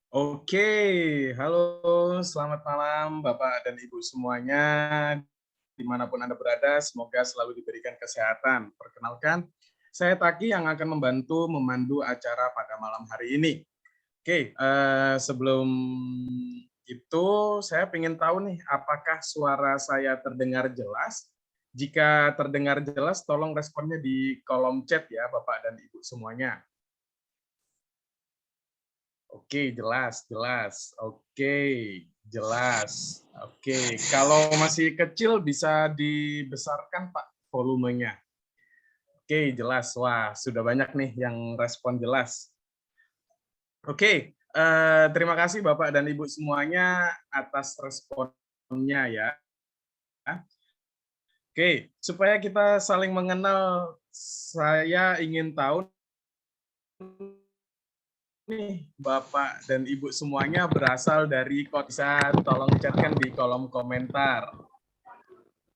Oke, halo, selamat malam Bapak dan Ibu semuanya, dimanapun Anda berada, semoga selalu diberikan kesehatan. Perkenalkan, saya Taki yang akan membantu memandu acara pada malam hari ini. Oke, sebelum itu saya ingin tahu nih, apakah suara saya terdengar jelas? Jika terdengar jelas, tolong responnya di kolom chat ya, Bapak dan Ibu semuanya. Oke, jelas, jelas. Oke, jelas. Oke, kalau masih kecil bisa dibesarkan, Pak, volumenya. Oke, jelas. Wah, sudah banyak nih yang respon jelas. Oke, terima kasih Bapak dan Ibu semuanya atas responnya ya. Oke, supaya kita saling mengenal, saya ingin tahu nih Bapak dan Ibu semuanya berasal dari kota, bisa tolong chatkan di kolom komentar.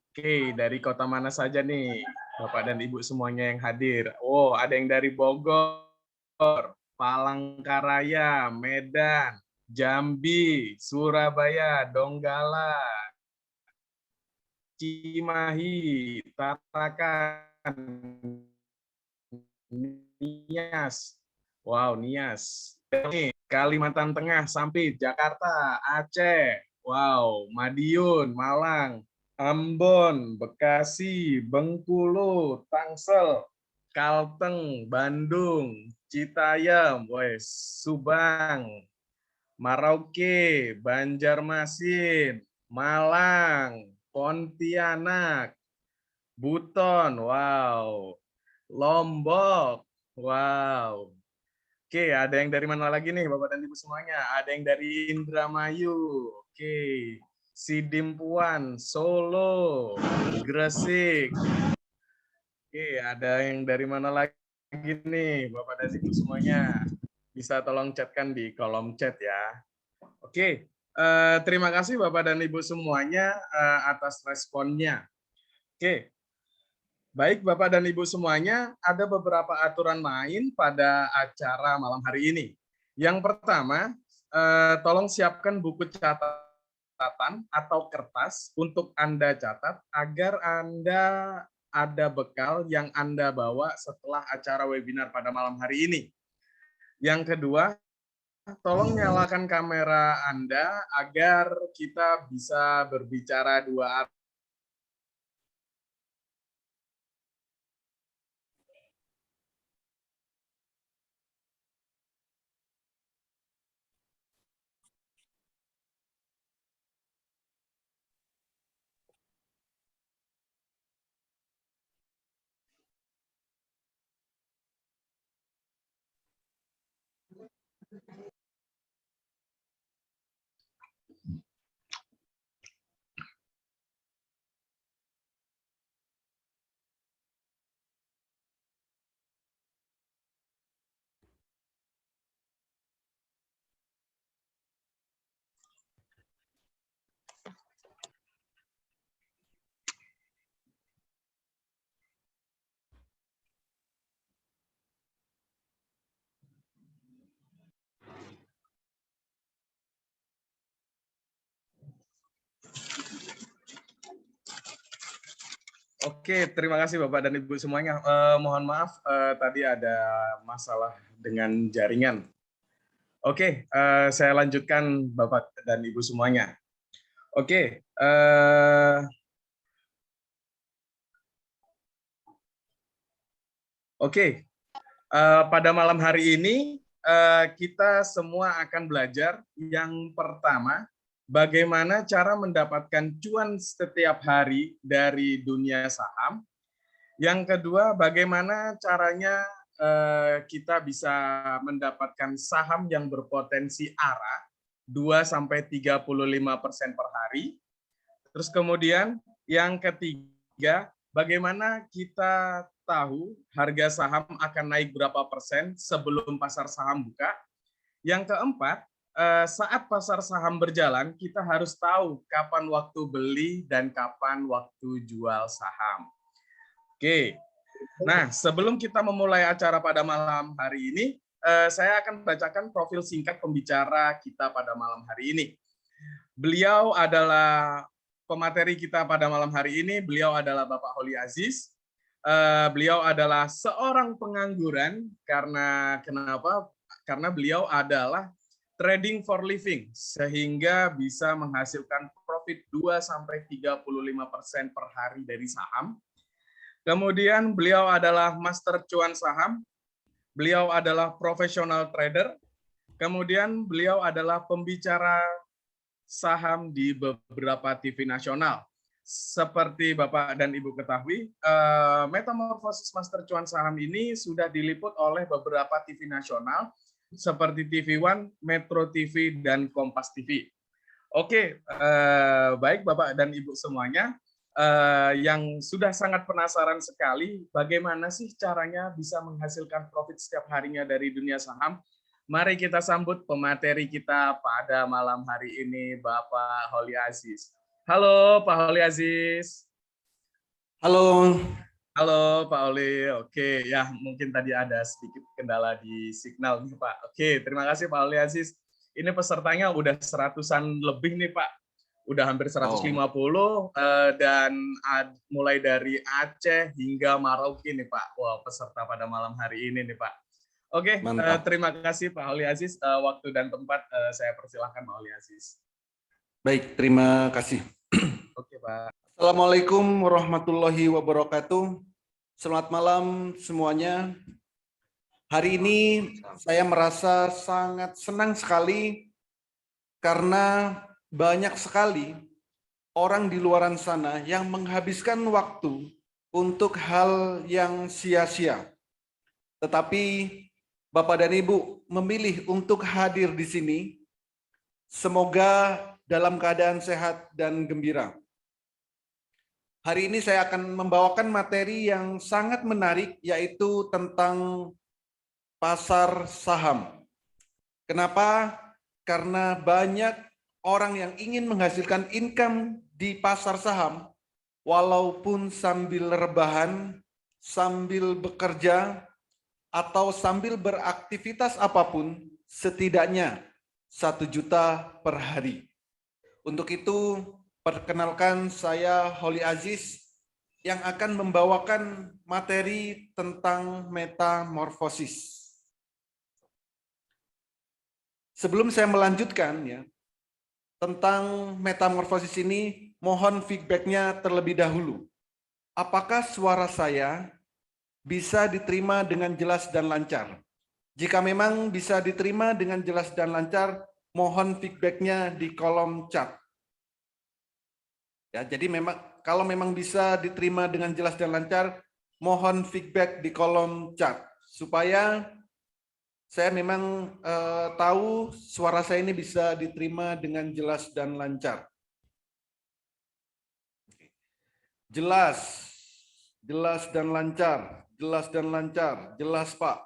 Oke, dari kota mana saja nih Bapak dan Ibu semuanya yang hadir? Oh, ada yang dari Bogor, Palangkaraya, Medan, Jambi, Surabaya, Donggala, Cimahi, Tarakan, Nias. Wow, Nias. Kalimantan Tengah, Sampit, Jakarta, Aceh. Wow, Madiun, Malang, Ambon, Bekasi, Bengkulu, Tangsel, Kalteng, Bandung, Citayam, wes, Subang, Merauke, Banjarmasin, Malang, Pontianak, Buton, wow, Lombok, wow. Oke, ada yang dari mana lagi nih Bapak dan Ibu semuanya? Ada yang dari Indramayu, oke, Sidimpuan, Solo, Gresik. Oke, ada yang dari mana lagi nih Bapak dan Ibu semuanya? Bisa tolong chatkan di kolom chat ya. Oke, terima kasih Bapak dan Ibu semuanya atas responnya. Oke, baik Bapak dan Ibu semuanya, ada beberapa aturan main pada acara malam hari ini. Yang pertama, tolong siapkan buku catatan atau kertas untuk Anda catat agar Anda ada bekal yang Anda bawa setelah acara webinar pada malam hari ini. Yang kedua, tolong nyalakan kamera Anda agar kita bisa berbicara dua arah. Oke, terima kasih Bapak dan Ibu semuanya. Mohon maaf, tadi ada masalah dengan jaringan. Oke, saya lanjutkan Bapak dan Ibu semuanya. Oke, pada malam hari ini kita semua akan belajar yang pertama, bagaimana cara mendapatkan cuan setiap hari dari dunia saham. Yang kedua, bagaimana caranya kita bisa mendapatkan saham yang berpotensi arah 2-35% per hari. Terus kemudian yang ketiga, bagaimana kita tahu harga saham akan naik berapa persen sebelum pasar saham buka. Yang keempat, saat pasar saham berjalan, kita harus tahu kapan waktu beli dan kapan waktu jual saham. Oke, nah sebelum kita memulai acara pada malam hari ini, saya akan bacakan profil singkat pembicara kita pada malam hari ini. Beliau adalah pemateri kita pada malam hari ini. Beliau adalah Bapak Holi Aziz. Beliau adalah seorang pengangguran karena kenapa? Karena beliau adalah trading for living sehingga bisa menghasilkan profit 2-35% per hari dari saham. Kemudian beliau adalah master cuan saham. Beliau adalah profesional trader. Kemudian beliau adalah pembicara saham di beberapa TV nasional. Seperti Bapak dan Ibu ketahui, Metamorfosis Master Cuan Saham ini sudah diliput oleh beberapa TV nasional seperti TV One, Metro TV, dan Kompas TV. Oke, baik Bapak dan Ibu semuanya, yang sudah sangat penasaran sekali bagaimana sih caranya bisa menghasilkan profit setiap harinya dari dunia saham. Mari kita sambut pemateri kita pada malam hari ini, Bapak Holi Aziz. Halo, Pak Holi Aziz. Halo. Halo, Pak Holi. Oke, ya mungkin tadi ada sedikit kendala di signal nih, Pak. Oke, terima kasih Pak Holi Aziz. Ini pesertanya udah 100-an lebih nih, Pak. Udah hampir 150 dan mulai dari Aceh hingga Merauke nih, Pak. Wah, peserta pada malam hari ini nih, Pak. Oke, terima kasih Pak Holi Aziz. Waktu dan tempat saya persilahkan Pak Holi Aziz. Baik, terima kasih. Oke, Pak. Assalamualaikum warahmatullahi wabarakatuh. Selamat malam semuanya. Hari ini saya merasa sangat senang sekali karena banyak sekali orang di luaran sana yang menghabiskan waktu untuk hal yang sia-sia. Tetapi Bapak dan Ibu memilih untuk hadir di sini. Semoga dalam keadaan sehat dan gembira. Hari ini saya akan membawakan materi yang sangat menarik, yaitu tentang pasar saham. Kenapa? Karena banyak orang yang ingin menghasilkan income di pasar saham, walaupun sambil rebahan, sambil bekerja, atau sambil beraktivitas apapun, setidaknya 1 juta per hari. Untuk itu, perkenalkan saya Holi Aziz yang akan membawakan materi tentang metamorfosis. Sebelum saya melanjutkan ya, tentang metamorfosis ini, mohon feedback-nya terlebih dahulu. Apakah suara saya bisa diterima dengan jelas dan lancar? Jika memang bisa diterima dengan jelas dan lancar, mohon feedback-nya di kolom chat. Ya, jadi kalau memang bisa diterima dengan jelas dan lancar, mohon feedback di kolom chat supaya saya memang tahu suara saya ini bisa diterima dengan jelas dan lancar. Jelas, jelas dan lancar, jelas dan lancar, jelas Pak,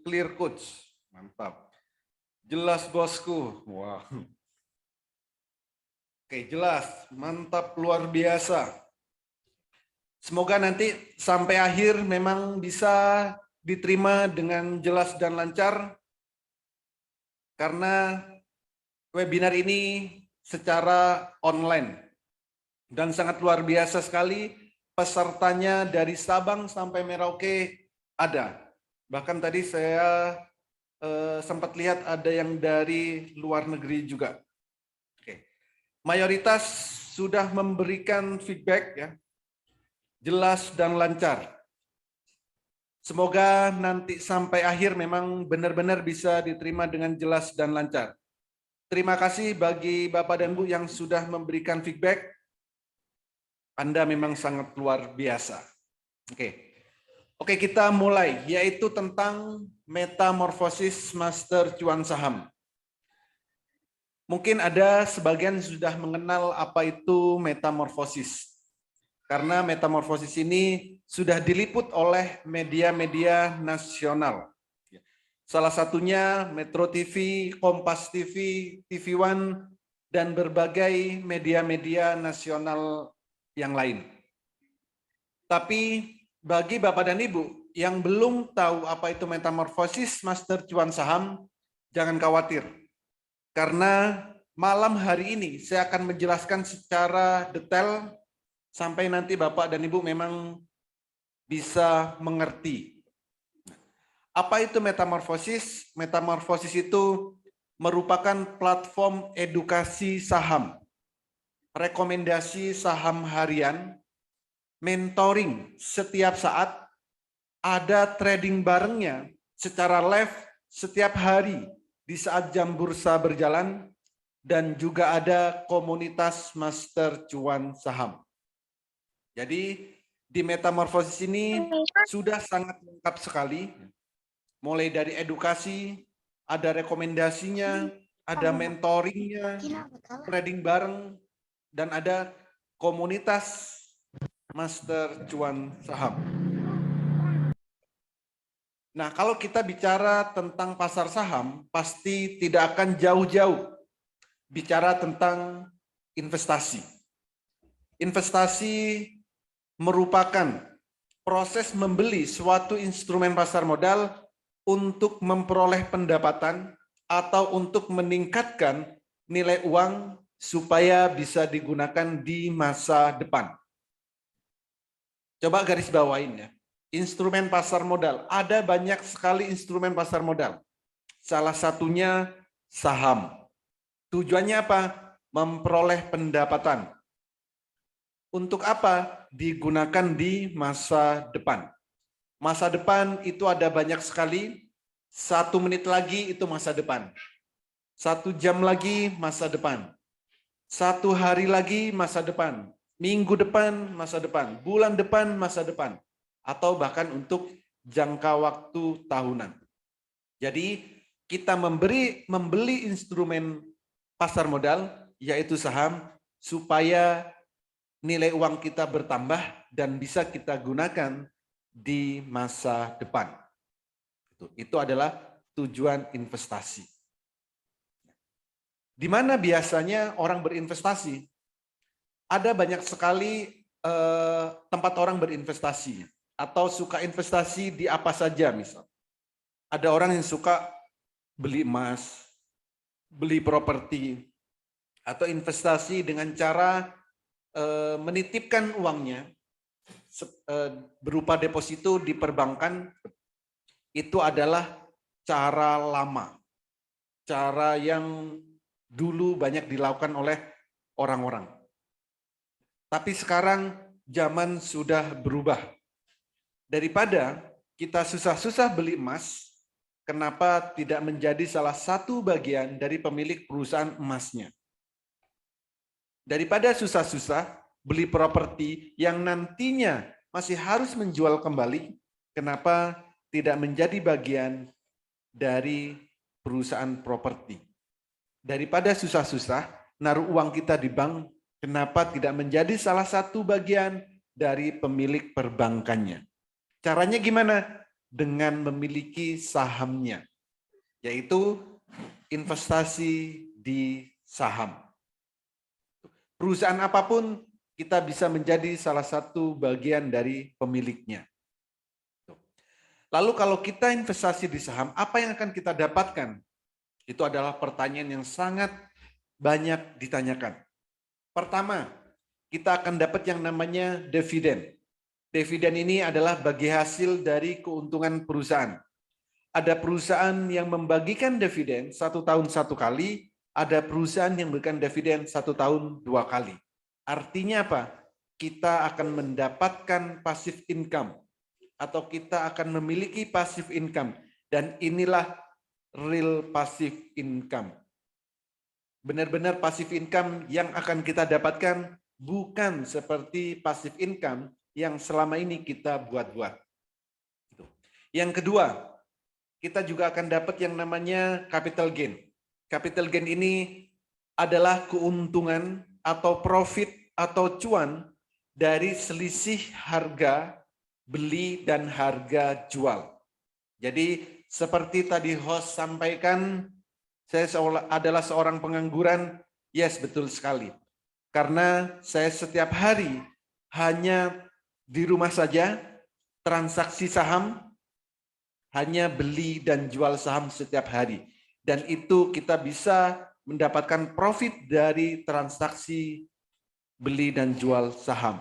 clear coach, mantap. Jelas bosku, wah. Oke, jelas, mantap, luar biasa. Semoga nanti sampai akhir memang bisa diterima dengan jelas dan lancar, karena webinar ini secara online dan sangat luar biasa sekali. Pesertanya dari Sabang sampai Merauke ada. Bahkan tadi saya sempat lihat ada yang dari luar negeri juga. Oke. Mayoritas sudah memberikan feedback ya, jelas dan lancar. Semoga nanti sampai akhir memang benar-benar bisa diterima dengan jelas dan lancar. Terima kasih bagi Bapak dan Bu yang sudah memberikan feedback. Anda memang sangat luar biasa. Oke, kita mulai, yaitu tentang metamorfosis master cuan saham. Mungkin ada sebagian sudah mengenal apa itu metamorfosis. Karena metamorfosis ini sudah diliput oleh media-media nasional. Salah satunya Metro TV, Kompas TV, TV One, dan berbagai media-media nasional yang lain. Tapi bagi Bapak dan Ibu yang belum tahu apa itu metamorfosis master cuan saham, jangan khawatir. Karena malam hari ini saya akan menjelaskan secara detail sampai nanti Bapak dan Ibu memang bisa mengerti. Apa itu metamorfosis? Metamorfosis itu merupakan platform edukasi saham, rekomendasi saham harian, mentoring setiap saat, ada trading barengnya secara live setiap hari di saat jam bursa berjalan, dan juga ada komunitas master cuan saham. Jadi di metamorfosis ini sudah sangat lengkap sekali, mulai dari edukasi, ada rekomendasinya, ada mentoringnya, trading bareng, dan ada komunitas master cuan saham. Nah, kalau kita bicara tentang pasar saham, pasti tidak akan jauh-jauh bicara tentang investasi. Investasi merupakan proses membeli suatu instrumen pasar modal untuk memperoleh pendapatan atau untuk meningkatkan nilai uang supaya bisa digunakan di masa depan. Coba garis bawain ya. Instrumen pasar modal. Ada banyak sekali instrumen pasar modal. Salah satunya saham. Tujuannya apa? Memperoleh pendapatan. Untuk apa? Digunakan di masa depan. Masa depan itu ada banyak sekali. 1 menit lagi itu masa depan. 1 jam lagi masa depan. 1 hari lagi masa depan. Minggu depan masa depan. Bulan depan masa depan. Atau bahkan untuk jangka waktu tahunan. Jadi kita membeli instrumen pasar modal, yaitu saham, supaya nilai uang kita bertambah dan bisa kita gunakan di masa depan. Itu adalah tujuan investasi. Di mana biasanya orang berinvestasi? Ada banyak sekali tempat orang berinvestasi. Atau suka investasi di apa saja misal. Ada orang yang suka beli emas, beli properti, atau investasi dengan cara menitipkan uangnya berupa deposito di perbankan. Itu adalah cara lama. Cara yang dulu banyak dilakukan oleh orang-orang. Tapi sekarang zaman sudah berubah. Daripada kita susah-susah beli emas, kenapa tidak menjadi salah satu bagian dari pemilik perusahaan emasnya? Daripada susah-susah beli properti yang nantinya masih harus menjual kembali, kenapa tidak menjadi bagian dari perusahaan properti? Daripada susah-susah naruh uang kita di bank, kenapa tidak menjadi salah satu bagian dari pemilik perbankannya? Caranya gimana? Dengan memiliki sahamnya, yaitu investasi di saham. Perusahaan apapun kita bisa menjadi salah satu bagian dari pemiliknya. Lalu kalau kita investasi di saham, apa yang akan kita dapatkan? Itu adalah pertanyaan yang sangat banyak ditanyakan. Pertama, kita akan dapat yang namanya dividen. Dividen ini adalah bagi hasil dari keuntungan perusahaan. Ada perusahaan yang membagikan dividen 1 tahun 1 kali, ada perusahaan yang memberikan dividen 1 tahun 2 kali. Artinya apa? Kita akan mendapatkan passive income atau kita akan memiliki passive income, dan inilah real passive income. Benar-benar passive income yang akan kita dapatkan, bukan seperti passive income yang selama ini kita buat-buat. Yang kedua, kita juga akan dapat yang namanya capital gain. Capital gain ini adalah keuntungan atau profit atau cuan dari selisih harga beli dan harga jual. Jadi seperti tadi host sampaikan, saya adalah seorang pengangguran. Yes, betul sekali. Karena saya setiap hari hanya di rumah saja, transaksi saham hanya beli dan jual saham setiap hari. Dan itu kita bisa mendapatkan profit dari transaksi beli dan jual saham.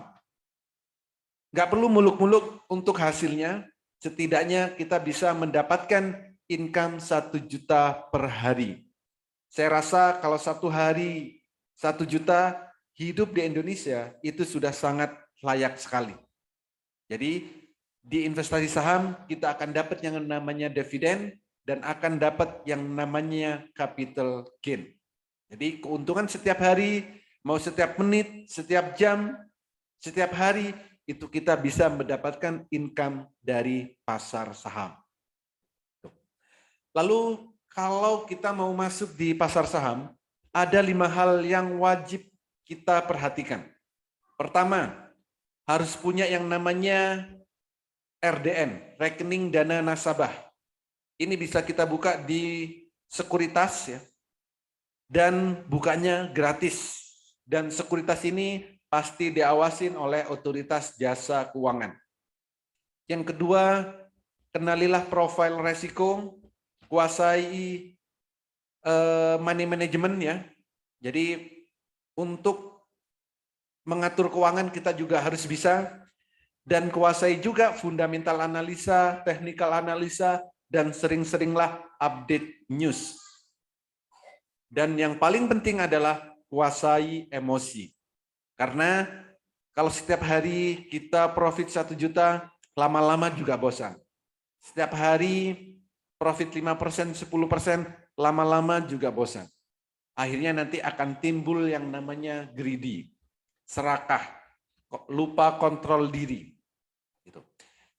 Nggak perlu muluk-muluk untuk hasilnya, setidaknya kita bisa mendapatkan income 1 juta per hari. Saya rasa kalau 1 hari 1 juta, hidup di Indonesia itu sudah sangat layak sekali. Jadi di investasi saham kita akan dapat yang namanya dividen dan akan dapat yang namanya capital gain. Jadi keuntungan setiap hari, mau setiap menit, setiap jam, setiap hari, itu kita bisa mendapatkan income dari pasar saham. Lalu kalau kita mau masuk di pasar saham, ada 5 hal yang wajib kita perhatikan. Pertama, harus punya yang namanya RDN, rekening dana nasabah. Ini bisa kita buka di sekuritas ya. Dan bukanya gratis. Dan sekuritas ini pasti diawasin oleh otoritas jasa keuangan. Yang kedua, kenalilah profil resiko, kuasai money management ya. Jadi untuk mengatur keuangan kita juga harus bisa, dan kuasai juga fundamental analisa, technical analisa, dan sering-seringlah update news. Dan yang paling penting adalah kuasai emosi. Karena kalau setiap hari kita profit 1 juta, lama-lama juga bosan. Setiap hari profit 5%, 10%, lama-lama juga bosan. Akhirnya nanti akan timbul yang namanya greedy, serakah, lupa kontrol diri. Gitu.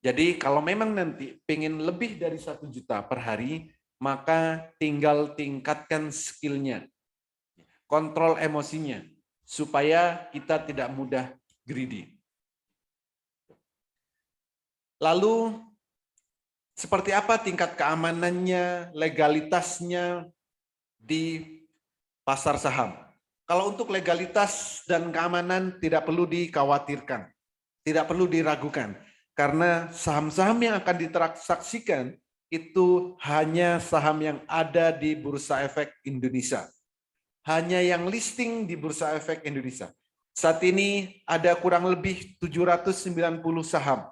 Jadi kalau memang nanti pengen lebih dari 1 juta per hari, maka tinggal tingkatkan skillnya, kontrol emosinya, supaya kita tidak mudah greedy. Lalu, seperti apa tingkat keamanannya, legalitasnya di pasar saham? Kalau untuk legalitas dan keamanan tidak perlu dikhawatirkan, tidak perlu diragukan, karena saham-saham yang akan ditransaksikan itu hanya saham yang ada di Bursa Efek Indonesia. Hanya yang listing di Bursa Efek Indonesia. Saat ini ada kurang lebih 790 saham.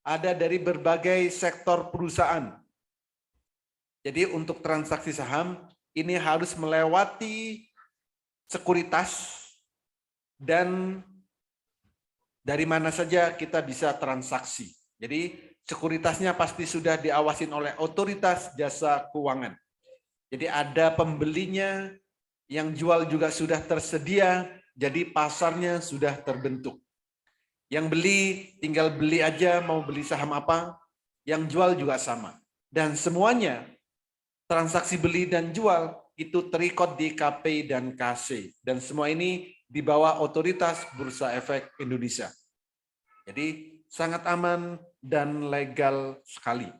Ada dari berbagai sektor perusahaan. Jadi untuk transaksi saham, ini harus melewati sekuritas dan dari mana saja kita bisa transaksi. Jadi sekuritasnya pasti sudah diawasin oleh otoritas jasa keuangan. Jadi ada pembelinya, yang jual juga sudah tersedia, jadi pasarnya sudah terbentuk. Yang beli tinggal beli aja, mau beli saham apa, yang jual juga sama. Dan semuanya transaksi beli dan jual itu terikat di KP dan KC. Dan semua ini di bawah otoritas Bursa Efek Indonesia. Jadi sangat aman dan legal sekali.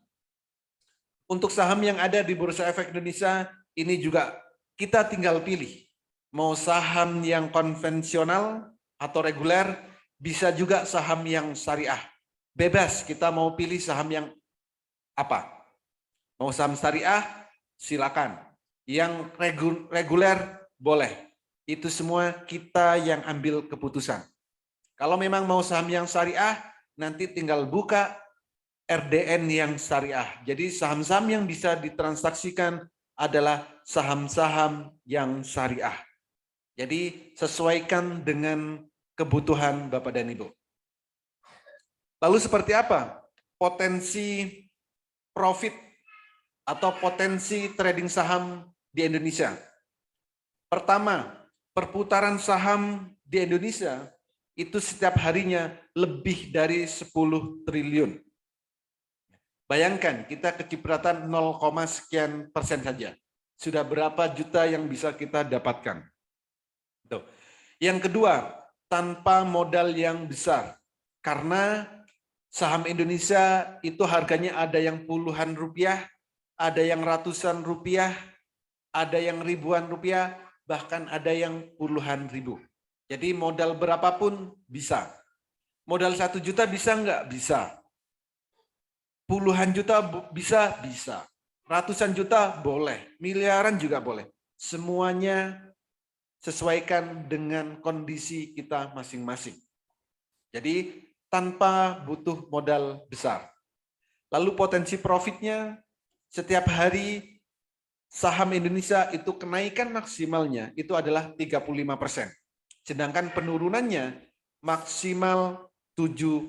Untuk saham yang ada di Bursa Efek Indonesia, ini juga kita tinggal pilih. Mau saham yang konvensional atau reguler, bisa juga saham yang syariah. Bebas, kita mau pilih saham yang apa. Mau saham syariah, silakan. Yang reguler, boleh. Itu semua kita yang ambil keputusan. Kalau memang mau saham yang syariah, nanti tinggal buka RDN yang syariah. Jadi saham-saham yang bisa ditransaksikan adalah saham-saham yang syariah. Jadi sesuaikan dengan kebutuhan Bapak dan Ibu. Lalu seperti apa potensi profit atau potensi trading saham di Indonesia? Pertama, perputaran saham di Indonesia itu setiap harinya lebih dari 10 triliun. Bayangkan kita kecipratan 0, sekian persen saja. Sudah berapa juta yang bisa kita dapatkan. Tuh. Yang kedua, tanpa modal yang besar. Karena saham Indonesia itu harganya ada yang puluhan rupiah, ada yang ratusan rupiah, ada yang ribuan rupiah, bahkan ada yang puluhan ribu. Jadi modal berapapun bisa. Modal 1 juta bisa nggak? Bisa. Puluhan juta bisa, ratusan juta boleh, miliaran juga boleh. Semuanya sesuaikan dengan kondisi kita masing-masing. Jadi tanpa butuh modal besar. Lalu potensi profitnya setiap hari saham Indonesia itu kenaikan maksimalnya itu adalah 35%. Sedangkan penurunannya maksimal 7%.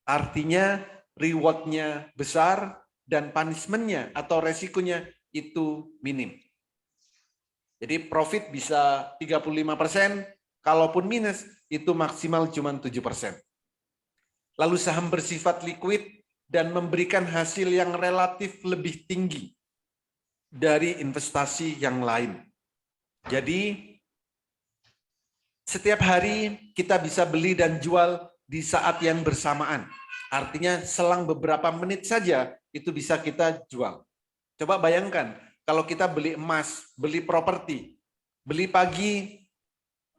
Artinya reward-nya besar dan punishment-nya atau resikonya itu minim. Jadi profit bisa 35%, kalaupun minus itu maksimal cuma 7%. Lalu saham bersifat liquid dan memberikan hasil yang relatif lebih tinggi dari investasi yang lain. Jadi setiap hari kita bisa beli dan jual di saat yang bersamaan. Artinya selang beberapa menit saja itu bisa kita jual. Coba bayangkan kalau kita beli emas, beli properti, beli pagi,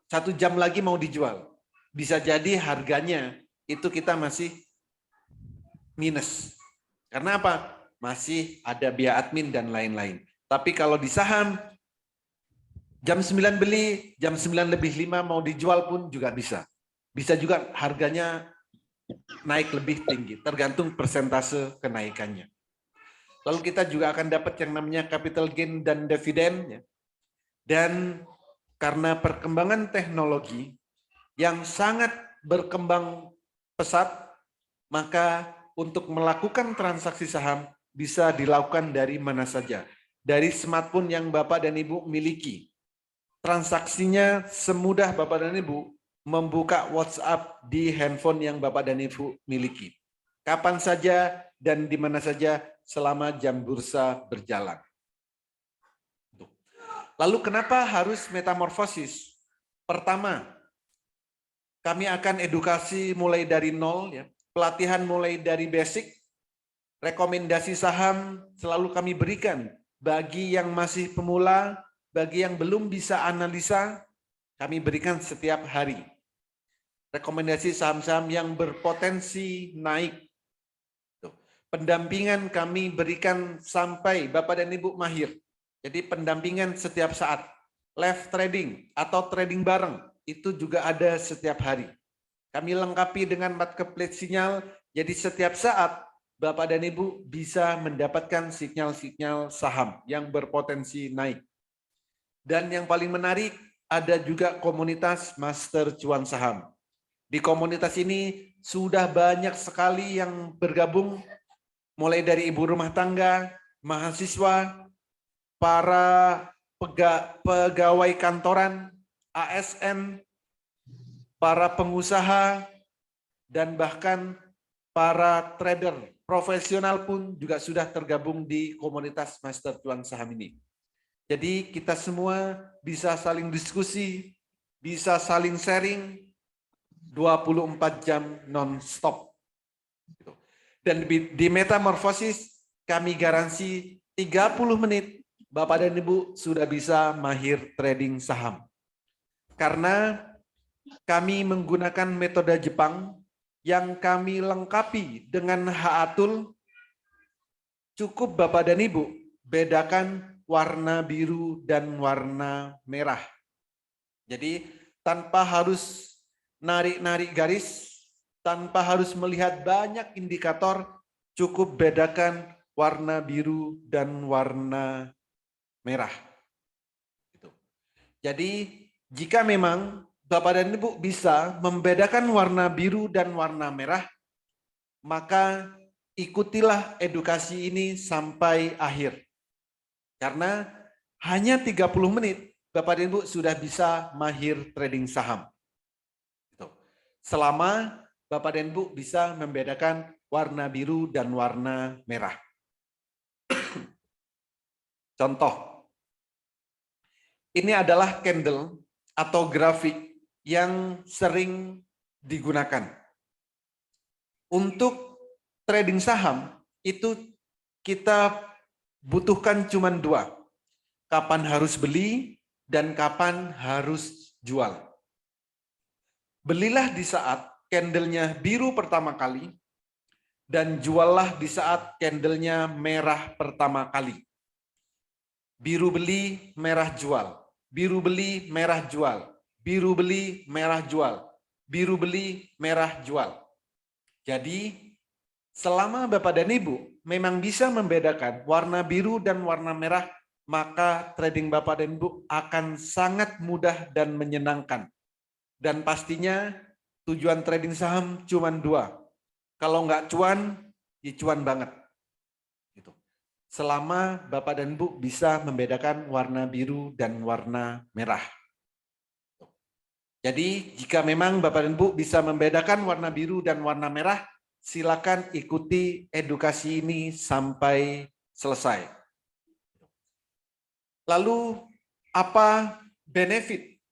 1 jam lagi mau dijual. Bisa jadi harganya itu kita masih minus. Karena apa? Masih ada biaya admin dan lain-lain. Tapi kalau di saham, jam 9 beli, jam 9:05 mau dijual pun juga bisa. Bisa juga harganya naik lebih tinggi, tergantung persentase kenaikannya. Lalu kita juga akan dapat yang namanya capital gain dan dividen. Dan karena perkembangan teknologi yang sangat berkembang pesat, maka untuk melakukan transaksi saham bisa dilakukan dari mana saja. Dari smartphone yang Bapak dan Ibu miliki. Transaksinya semudah Bapak dan Ibu membuka WhatsApp di handphone yang Bapak dan Ibu miliki. Kapan saja dan di mana saja selama jam bursa berjalan. Lalu kenapa harus metamorfosis? Pertama, kami akan edukasi mulai dari nol, ya. Pelatihan mulai dari basic, rekomendasi saham selalu kami berikan bagi yang masih pemula, bagi yang belum bisa analisa, kami berikan setiap hari. Rekomendasi saham-saham yang berpotensi naik. Pendampingan kami berikan sampai Bapak dan Ibu mahir. Jadi pendampingan setiap saat. Live trading atau trading bareng itu juga ada setiap hari. Kami lengkapi dengan marketplace sinyal, jadi setiap saat Bapak dan Ibu bisa mendapatkan sinyal-sinyal saham yang berpotensi naik. Dan yang paling menarik, ada juga komunitas Master Cuan Saham. Di komunitas ini sudah banyak sekali yang bergabung, mulai dari ibu rumah tangga, mahasiswa, para pegawai kantoran, ASN, para pengusaha, dan bahkan para trader profesional pun juga sudah tergabung di komunitas Master Cuan Saham ini. Jadi kita semua bisa saling diskusi, bisa saling sharing 24 jam non-stop. Dan di metamorfosis kami garansi 30 menit Bapak dan Ibu sudah bisa mahir trading saham. Karena kami menggunakan metode Jepang yang kami lengkapi dengan Haatul. Cukup Bapak dan Ibu bedakan warna biru dan warna merah. Jadi tanpa harus narik-narik garis, tanpa harus melihat banyak indikator, cukup bedakan warna biru dan warna merah. Jadi jika memang Bapak dan Ibu bisa membedakan warna biru dan warna merah, maka ikutilah edukasi ini sampai akhir. Karena hanya 30 menit Bapak dan Ibu sudah bisa mahir trading saham. Selama Bapak dan Ibu bisa membedakan warna biru dan warna merah. Contoh, ini adalah candle atau grafik yang sering digunakan. Untuk trading saham, itu kita butuhkan cuma 2. Kapan harus beli dan kapan harus jual. Belilah di saat candlenya biru pertama kali, dan juallah di saat candlenya merah pertama kali. Biru beli, merah jual. Biru beli, merah jual. Biru beli, merah jual. Biru beli, merah jual. Jadi, selama Bapak dan Ibu memang bisa membedakan warna biru dan warna merah, maka trading Bapak dan Ibu akan sangat mudah dan menyenangkan. Dan pastinya tujuan trading saham cuma dua. Kalau nggak cuan, ya cuan banget. Gitu. Selama Bapak dan Ibu bisa membedakan warna biru dan warna merah. Jadi jika memang Bapak dan Ibu bisa membedakan warna biru dan warna merah, silakan ikuti edukasi ini sampai selesai. Lalu apa benefit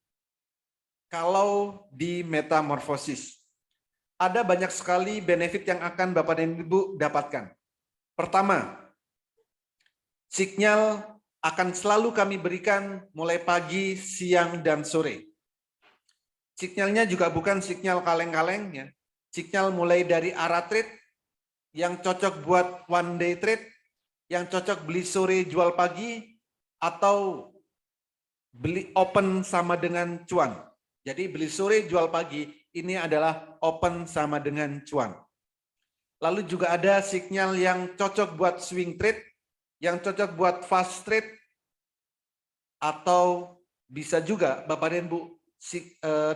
kalau di metamorfosis? Ada banyak sekali benefit yang akan Bapak dan Ibu dapatkan. Pertama, sinyal akan selalu kami berikan mulai pagi, siang, dan sore. Sinyalnya juga bukan sinyal kaleng-kaleng, ya. Sinyal mulai dari arah trade yang cocok buat one day trade, yang cocok beli sore jual pagi, atau beli open sama dengan cuan. Jadi beli sore jual pagi ini adalah open sama dengan cuan. Lalu juga ada sinyal yang cocok buat swing trade, yang cocok buat fast trade, atau bisa juga Bapak dan Ibu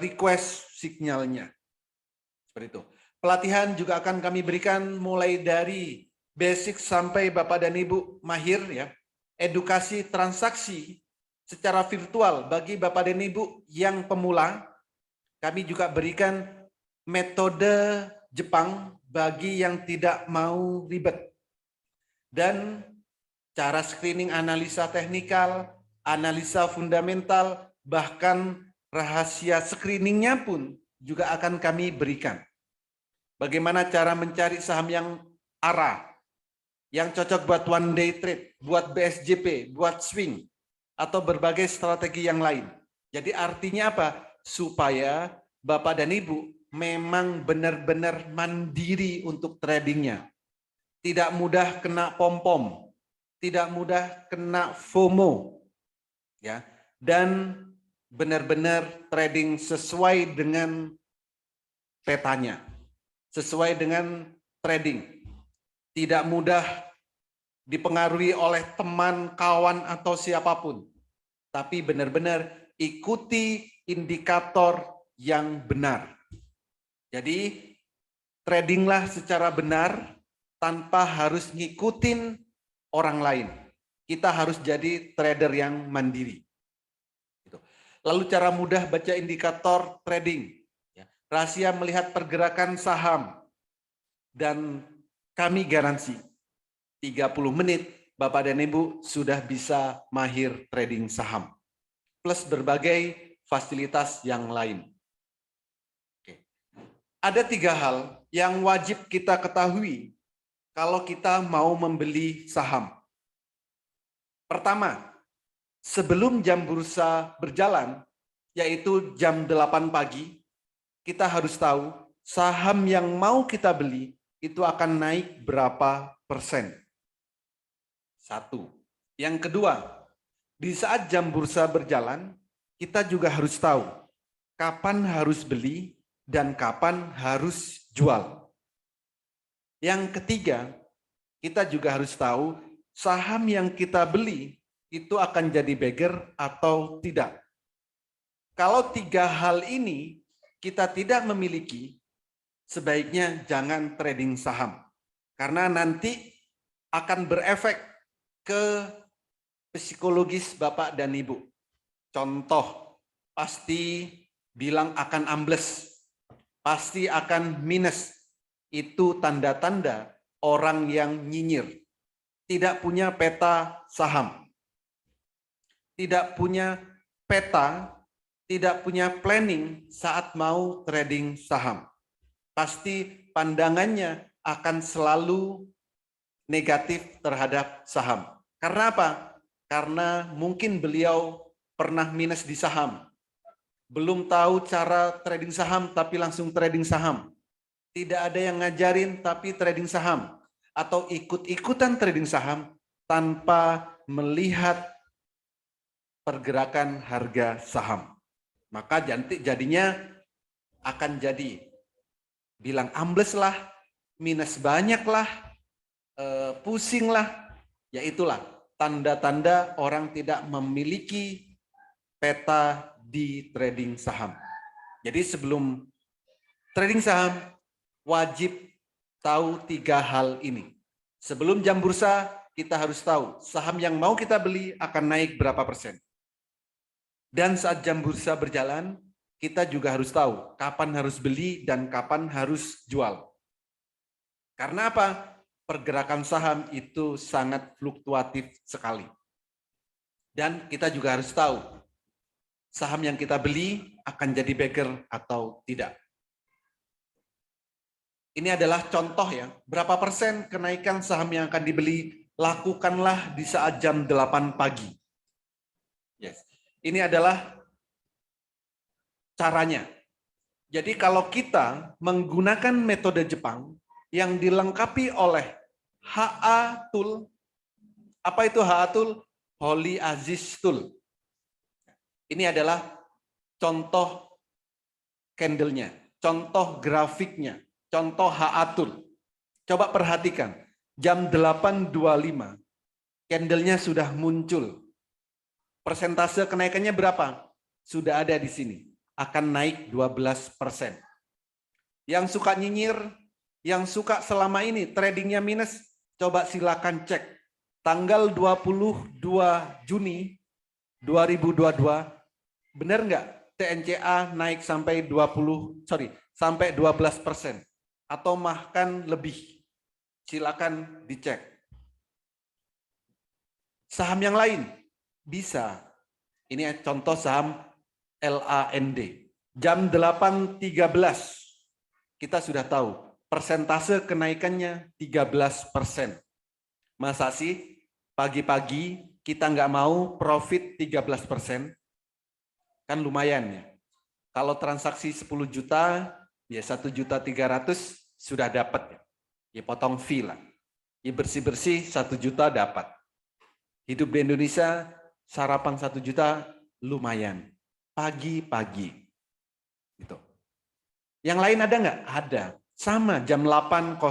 request sinyalnya. Seperti itu. Pelatihan juga akan kami berikan mulai dari basic sampai Bapak dan Ibu mahir, ya. Edukasi transaksi secara virtual bagi Bapak dan Ibu yang pemula. Kami juga berikan metode Jepang bagi yang tidak mau ribet. Dan cara screening analisa teknikal, analisa fundamental, bahkan rahasia screeningnya pun juga akan kami berikan. Bagaimana cara mencari saham yang arah, yang cocok buat one day trade, buat BSJP, buat swing, atau berbagai strategi yang lain. Jadi artinya apa? Supaya Bapak dan Ibu memang benar-benar mandiri untuk tradingnya. Tidak mudah kena pom-pom, tidak mudah kena FOMO, ya, dan benar-benar trading sesuai dengan petanya, sesuai dengan trading. Tidak mudah dipengaruhi oleh teman, kawan, atau siapapun. Tapi benar-benar ikuti indikator yang benar. Jadi, tradinglah secara benar tanpa harus ngikutin orang lain. Kita harus jadi trader yang mandiri. Lalu cara mudah baca indikator trading. Rahasia melihat pergerakan saham. Dan kami garansi 30 menit Bapak dan Ibu sudah bisa mahir trading saham. Plus berbagai fasilitas yang lain. Oke. Ada 3 hal yang wajib kita ketahui kalau kita mau membeli saham. Pertama, sebelum jam bursa berjalan, yaitu jam 8 pagi, kita harus tahu saham yang mau kita beli itu akan naik berapa persen. 1. Yang kedua, di saat jam bursa berjalan, kita juga harus tahu kapan harus beli dan kapan harus jual. Yang ketiga, kita juga harus tahu saham yang kita beli itu akan jadi beggar atau tidak. Kalau 3 hal ini kita tidak memiliki, sebaiknya jangan trading saham. Karena nanti akan berefek ke psikologis Bapak dan Ibu. Contoh, pasti bilang akan ambles, pasti akan minus. Itu tanda-tanda orang yang nyinyir. Tidak punya peta saham. Tidak punya peta, tidak punya planning saat mau trading saham. Pasti pandangannya akan selalu negatif terhadap saham. Karena apa? Karena mungkin beliau pernah minus di saham. Belum tahu cara trading saham tapi langsung trading saham. Tidak ada yang ngajarin tapi trading saham atau ikut-ikutan trading saham tanpa melihat pergerakan harga saham. Maka jadinya akan jadi bilang ambles lah, minus banyak lah, pusing lah. Ya itulah tanda-tanda orang tidak memiliki peta di trading saham. Jadi sebelum trading saham wajib tahu 3 hal ini. Sebelum jam bursa kita harus tahu saham yang mau kita beli akan naik berapa persen. Dan saat jam bursa berjalan, kita juga harus tahu kapan harus beli dan kapan harus jual. Karena apa? Pergerakan saham itu sangat fluktuatif sekali. Dan kita juga harus tahu saham yang kita beli akan jadi bagger atau tidak. Ini adalah contoh ya, berapa persen kenaikan saham yang akan dibeli, lakukanlah di saat jam 8 pagi. Yes. Ini adalah caranya. Jadi kalau kita menggunakan metode Jepang yang dilengkapi oleh HA Tool, apa itu HA Tool? Holy Aziz Tool. Ini adalah contoh candle-nya, contoh grafiknya, contoh HA Tool. Coba perhatikan, jam 8.25, candle-nya sudah muncul. Persentase kenaikannya berapa? Sudah ada di sini. Akan naik 12%. Yang suka nyinyir, yang suka selama ini tradingnya minus, coba silakan cek. Tanggal 22 Juni 2022, benar nggak TNCA naik sampai 12% atau bahkan lebih? Silakan dicek. Saham yang lain bisa. Ini contoh saham LAND. Jam 8.13 kita sudah tahu persentase kenaikannya 13%. Masa sih pagi-pagi kita nggak mau profit 13%? Kan lumayan ya. Kalau transaksi 10 juta, ya 1.300.000 sudah dapat ya. Ya potong fee lah. Ya bersih-bersih 1 juta dapat. Hidup di Indonesia, sarapan 1 juta lumayan. Pagi-pagi. Gitu. Yang lain ada nggak? Ada. Sama jam 8.04.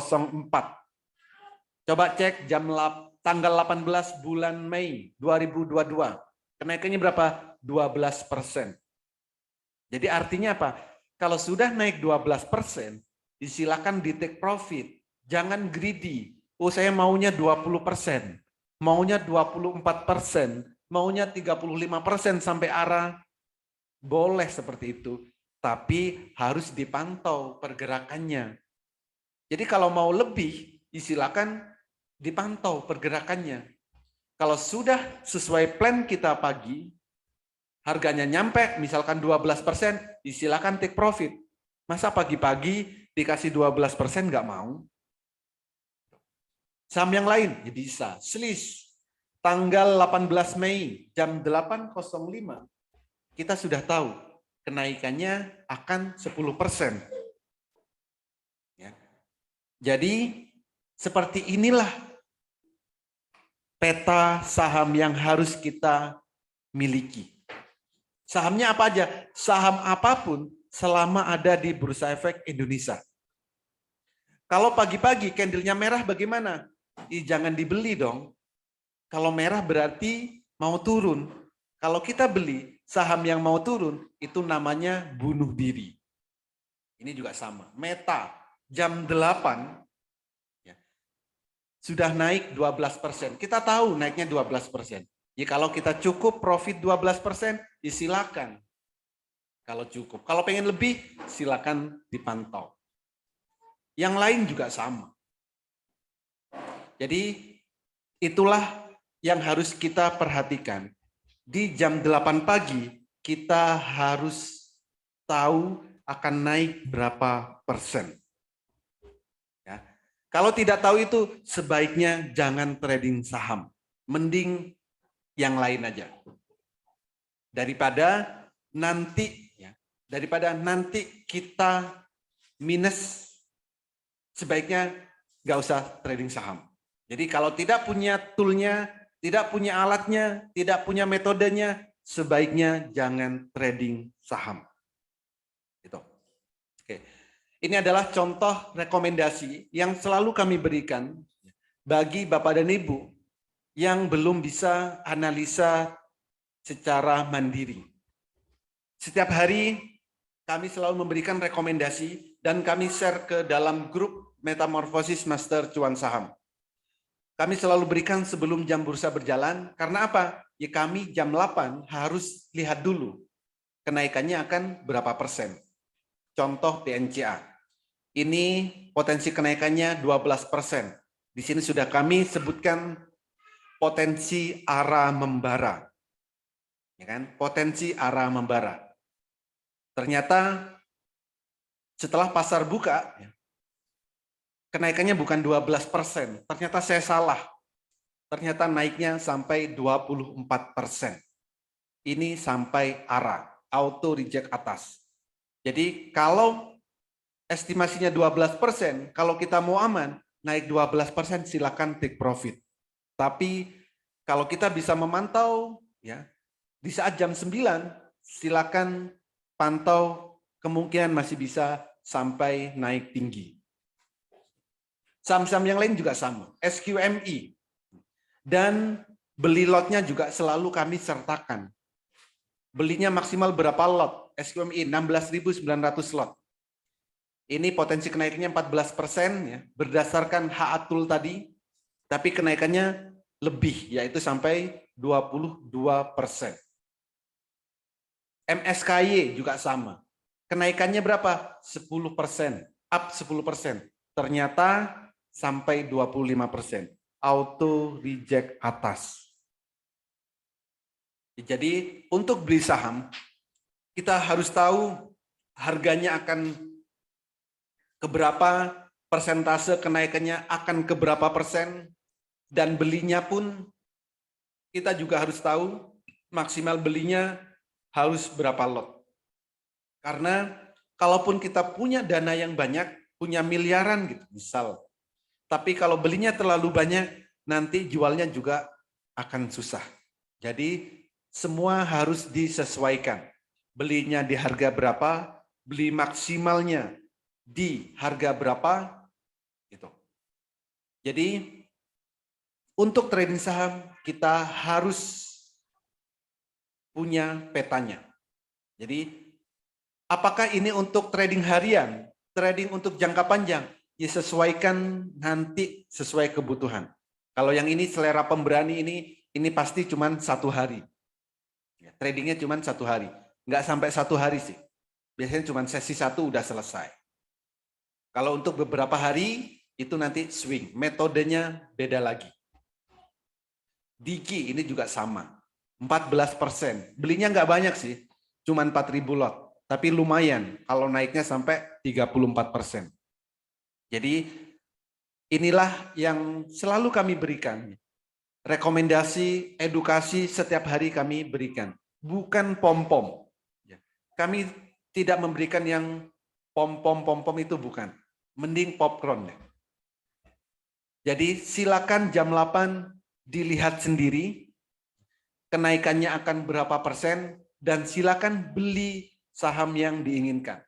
Coba cek tanggal 18 bulan Mei 2022. Kenaikannya berapa? 12%. Jadi artinya apa? Kalau sudah naik 12%, disilakan di take profit. Jangan greedy. Oh saya maunya 20%. Maunya 24%, maunya 35% sampai arah, boleh seperti itu. Tapi harus dipantau pergerakannya. Jadi kalau mau lebih, silakan dipantau pergerakannya. Kalau sudah sesuai plan kita pagi, harganya nyampe misalkan 12%, silakan take profit. Masa pagi-pagi dikasih 12% nggak mau? Saham yang lain ya bisa. Sliss tanggal 18 Mei jam 8.05 kita sudah tahu kenaikannya akan 10%. Ya. Jadi seperti inilah peta saham yang harus kita miliki. Sahamnya apa aja? Saham apapun selama ada di Bursa Efek Indonesia. Kalau pagi-pagi candlenya merah bagaimana? Jangan dibeli dong. Kalau merah berarti mau turun. Kalau kita beli saham yang mau turun, itu namanya bunuh diri. Ini juga sama. Meta, jam 8, ya, sudah naik 12%. Kita tahu naiknya 12%. Ya, kalau kita cukup profit 12%, ya silakan. Kalau cukup. Kalau pengen lebih, silakan dipantau. Yang lain juga sama. Jadi itulah yang harus kita perhatikan. Di jam 8 pagi kita harus tahu akan naik berapa persen. Ya. Kalau tidak tahu itu sebaiknya jangan trading saham. Mending yang lain aja. Daripada nanti kita minus sebaiknya nggak usah trading saham. Jadi kalau tidak punya toolnya, tidak punya alatnya, tidak punya metodenya, sebaiknya jangan trading saham. Gitu. Oke. Ini adalah contoh rekomendasi yang selalu kami berikan bagi Bapak dan Ibu yang belum bisa analisa secara mandiri. Setiap hari kami selalu memberikan rekomendasi dan kami share ke dalam grup Metamorfosis Master Cuan Saham. Kami selalu berikan sebelum jam bursa berjalan, karena apa? Ya kami jam 8 harus lihat dulu kenaikannya akan berapa persen. Contoh BNCA. Ini potensi kenaikannya 12%. Di sini sudah kami sebutkan potensi arah membara. Ya kan? Potensi arah membara. Ternyata setelah pasar buka, kenaikannya bukan 12%. Ternyata saya salah. Ternyata naiknya sampai 24%. Ini sampai arah, auto reject atas. Jadi kalau estimasinya 12%, kalau kita mau aman, naik 12% silakan take profit. Tapi kalau kita bisa memantau, ya di saat jam 9, silakan pantau, kemungkinan masih bisa sampai naik tinggi. Saham-saham yang lain juga sama, SQMI. Dan beli lotnya juga selalu kami sertakan. Belinya maksimal berapa lot? SQMI 16.900 lot. Ini potensi kenaikannya 14% ya, berdasarkan HA-Tool tadi, tapi kenaikannya lebih, yaitu sampai 22%. MSKY juga sama. Kenaikannya berapa? 10%, up 10%. Ternyata sampai 25%. Auto reject atas. Jadi untuk beli saham, kita harus tahu harganya akan keberapa, persentase kenaikannya akan keberapa persen, dan belinya pun kita juga harus tahu maksimal belinya harus berapa lot. Karena kalaupun kita punya dana yang banyak, punya miliaran gitu misal, tapi kalau belinya terlalu banyak, nanti jualnya juga akan susah. Jadi semua harus disesuaikan. Belinya di harga berapa, beli maksimalnya di harga berapa, gitu. Jadi untuk trading saham kita harus punya petanya. Jadi apakah ini untuk trading harian, trading untuk jangka panjang, ya sesuaikan nanti sesuai kebutuhan. Kalau yang ini selera pemberani ini pasti cuma 1 hari. Ya, tradingnya cuma 1 hari, nggak sampai 1 hari sih. Biasanya cuma sesi 1 udah selesai. Kalau untuk beberapa hari, itu nanti swing. Metodenya beda lagi. Diki ini juga sama. 14%. Belinya nggak banyak sih. Cuma 4.000 lot. Tapi lumayan kalau naiknya sampai 34%. Jadi inilah yang selalu kami berikan. Rekomendasi, edukasi setiap hari kami berikan. Bukan pom-pom. Kami tidak memberikan yang pom-pom itu bukan. Mending popcorn. Jadi silakan jam 8 dilihat sendiri, kenaikannya akan berapa persen, dan silakan beli saham yang diinginkan.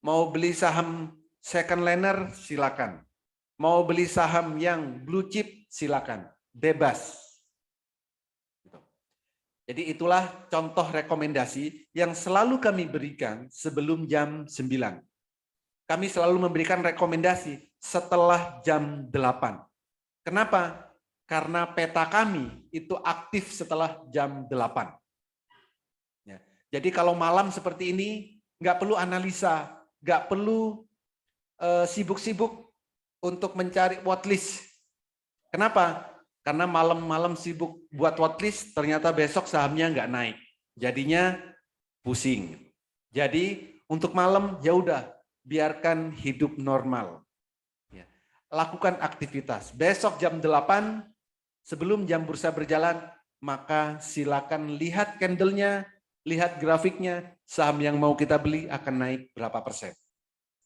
Mau beli saham second liner, silakan. Mau beli saham yang blue chip, silakan. Bebas. Jadi itulah contoh rekomendasi yang selalu kami berikan sebelum jam 9. Kami selalu memberikan rekomendasi setelah jam 8. Kenapa? Karena peta kami itu aktif setelah jam 8. Ya. Jadi kalau malam seperti ini, nggak perlu analisa, nggak perlu sibuk-sibuk untuk mencari watchlist. Kenapa? Karena malam-malam sibuk buat watchlist, ternyata besok sahamnya nggak naik. Jadinya pusing. Jadi untuk malam ya udah, biarkan hidup normal. Ya. Lakukan aktivitas. Besok jam 8, sebelum jam bursa berjalan, maka silakan lihat candle-nya, lihat grafiknya, saham yang mau kita beli akan naik berapa persen.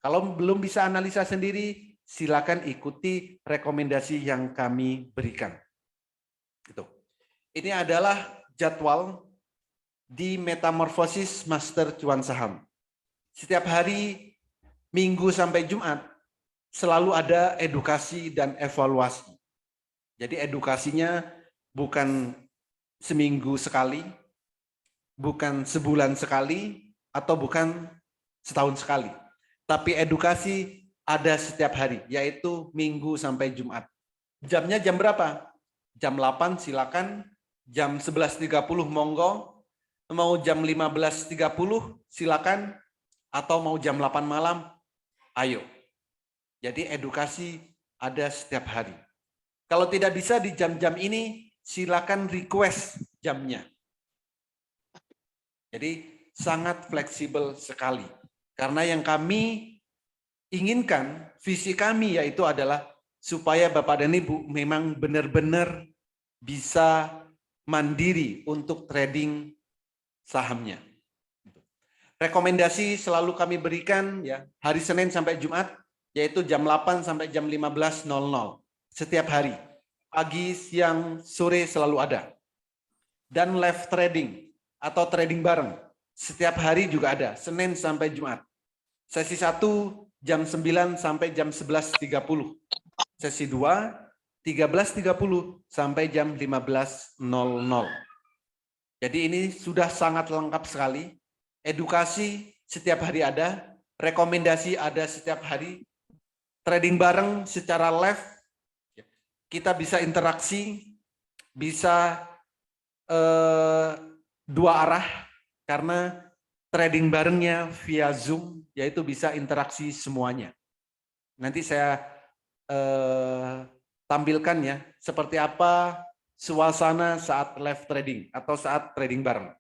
Kalau belum bisa analisa sendiri, silakan ikuti rekomendasi yang kami berikan. Gitu. Ini adalah jadwal di Metamorfosis Master Cuan Saham. Setiap hari, Minggu sampai Jumat, selalu ada edukasi dan evaluasi. Jadi edukasinya bukan seminggu sekali, bukan sebulan sekali, atau bukan setahun sekali. Tapi edukasi ada setiap hari, yaitu Minggu sampai Jumat. Jamnya jam berapa? Jam 8 silakan, jam 11.30 monggo, mau jam 15.30 silakan, atau mau jam 8 malam, ayo. Jadi edukasi ada setiap hari. Kalau tidak bisa di jam-jam ini, silakan request jamnya. Jadi sangat fleksibel sekali. Karena yang kami inginkan, visi kami yaitu adalah supaya Bapak dan Ibu memang benar-benar bisa mandiri untuk trading sahamnya. Rekomendasi selalu kami berikan ya hari Senin sampai Jumat, yaitu jam 8 sampai jam 15.00 setiap hari. Pagi, siang, sore selalu ada. Dan live trading atau trading bareng setiap hari juga ada, Senin sampai Jumat. Sesi 1 jam 9 sampai jam 11.30. Sesi 2 13.30 sampai jam 15.00. Jadi ini sudah sangat lengkap sekali. Edukasi setiap hari ada, rekomendasi ada setiap hari, trading bareng secara live, kita bisa interaksi, bisa dua arah, karena trading barengnya via Zoom, yaitu bisa interaksi semuanya. Nanti saya tampilkan ya, seperti apa suasana saat live trading atau saat trading bareng.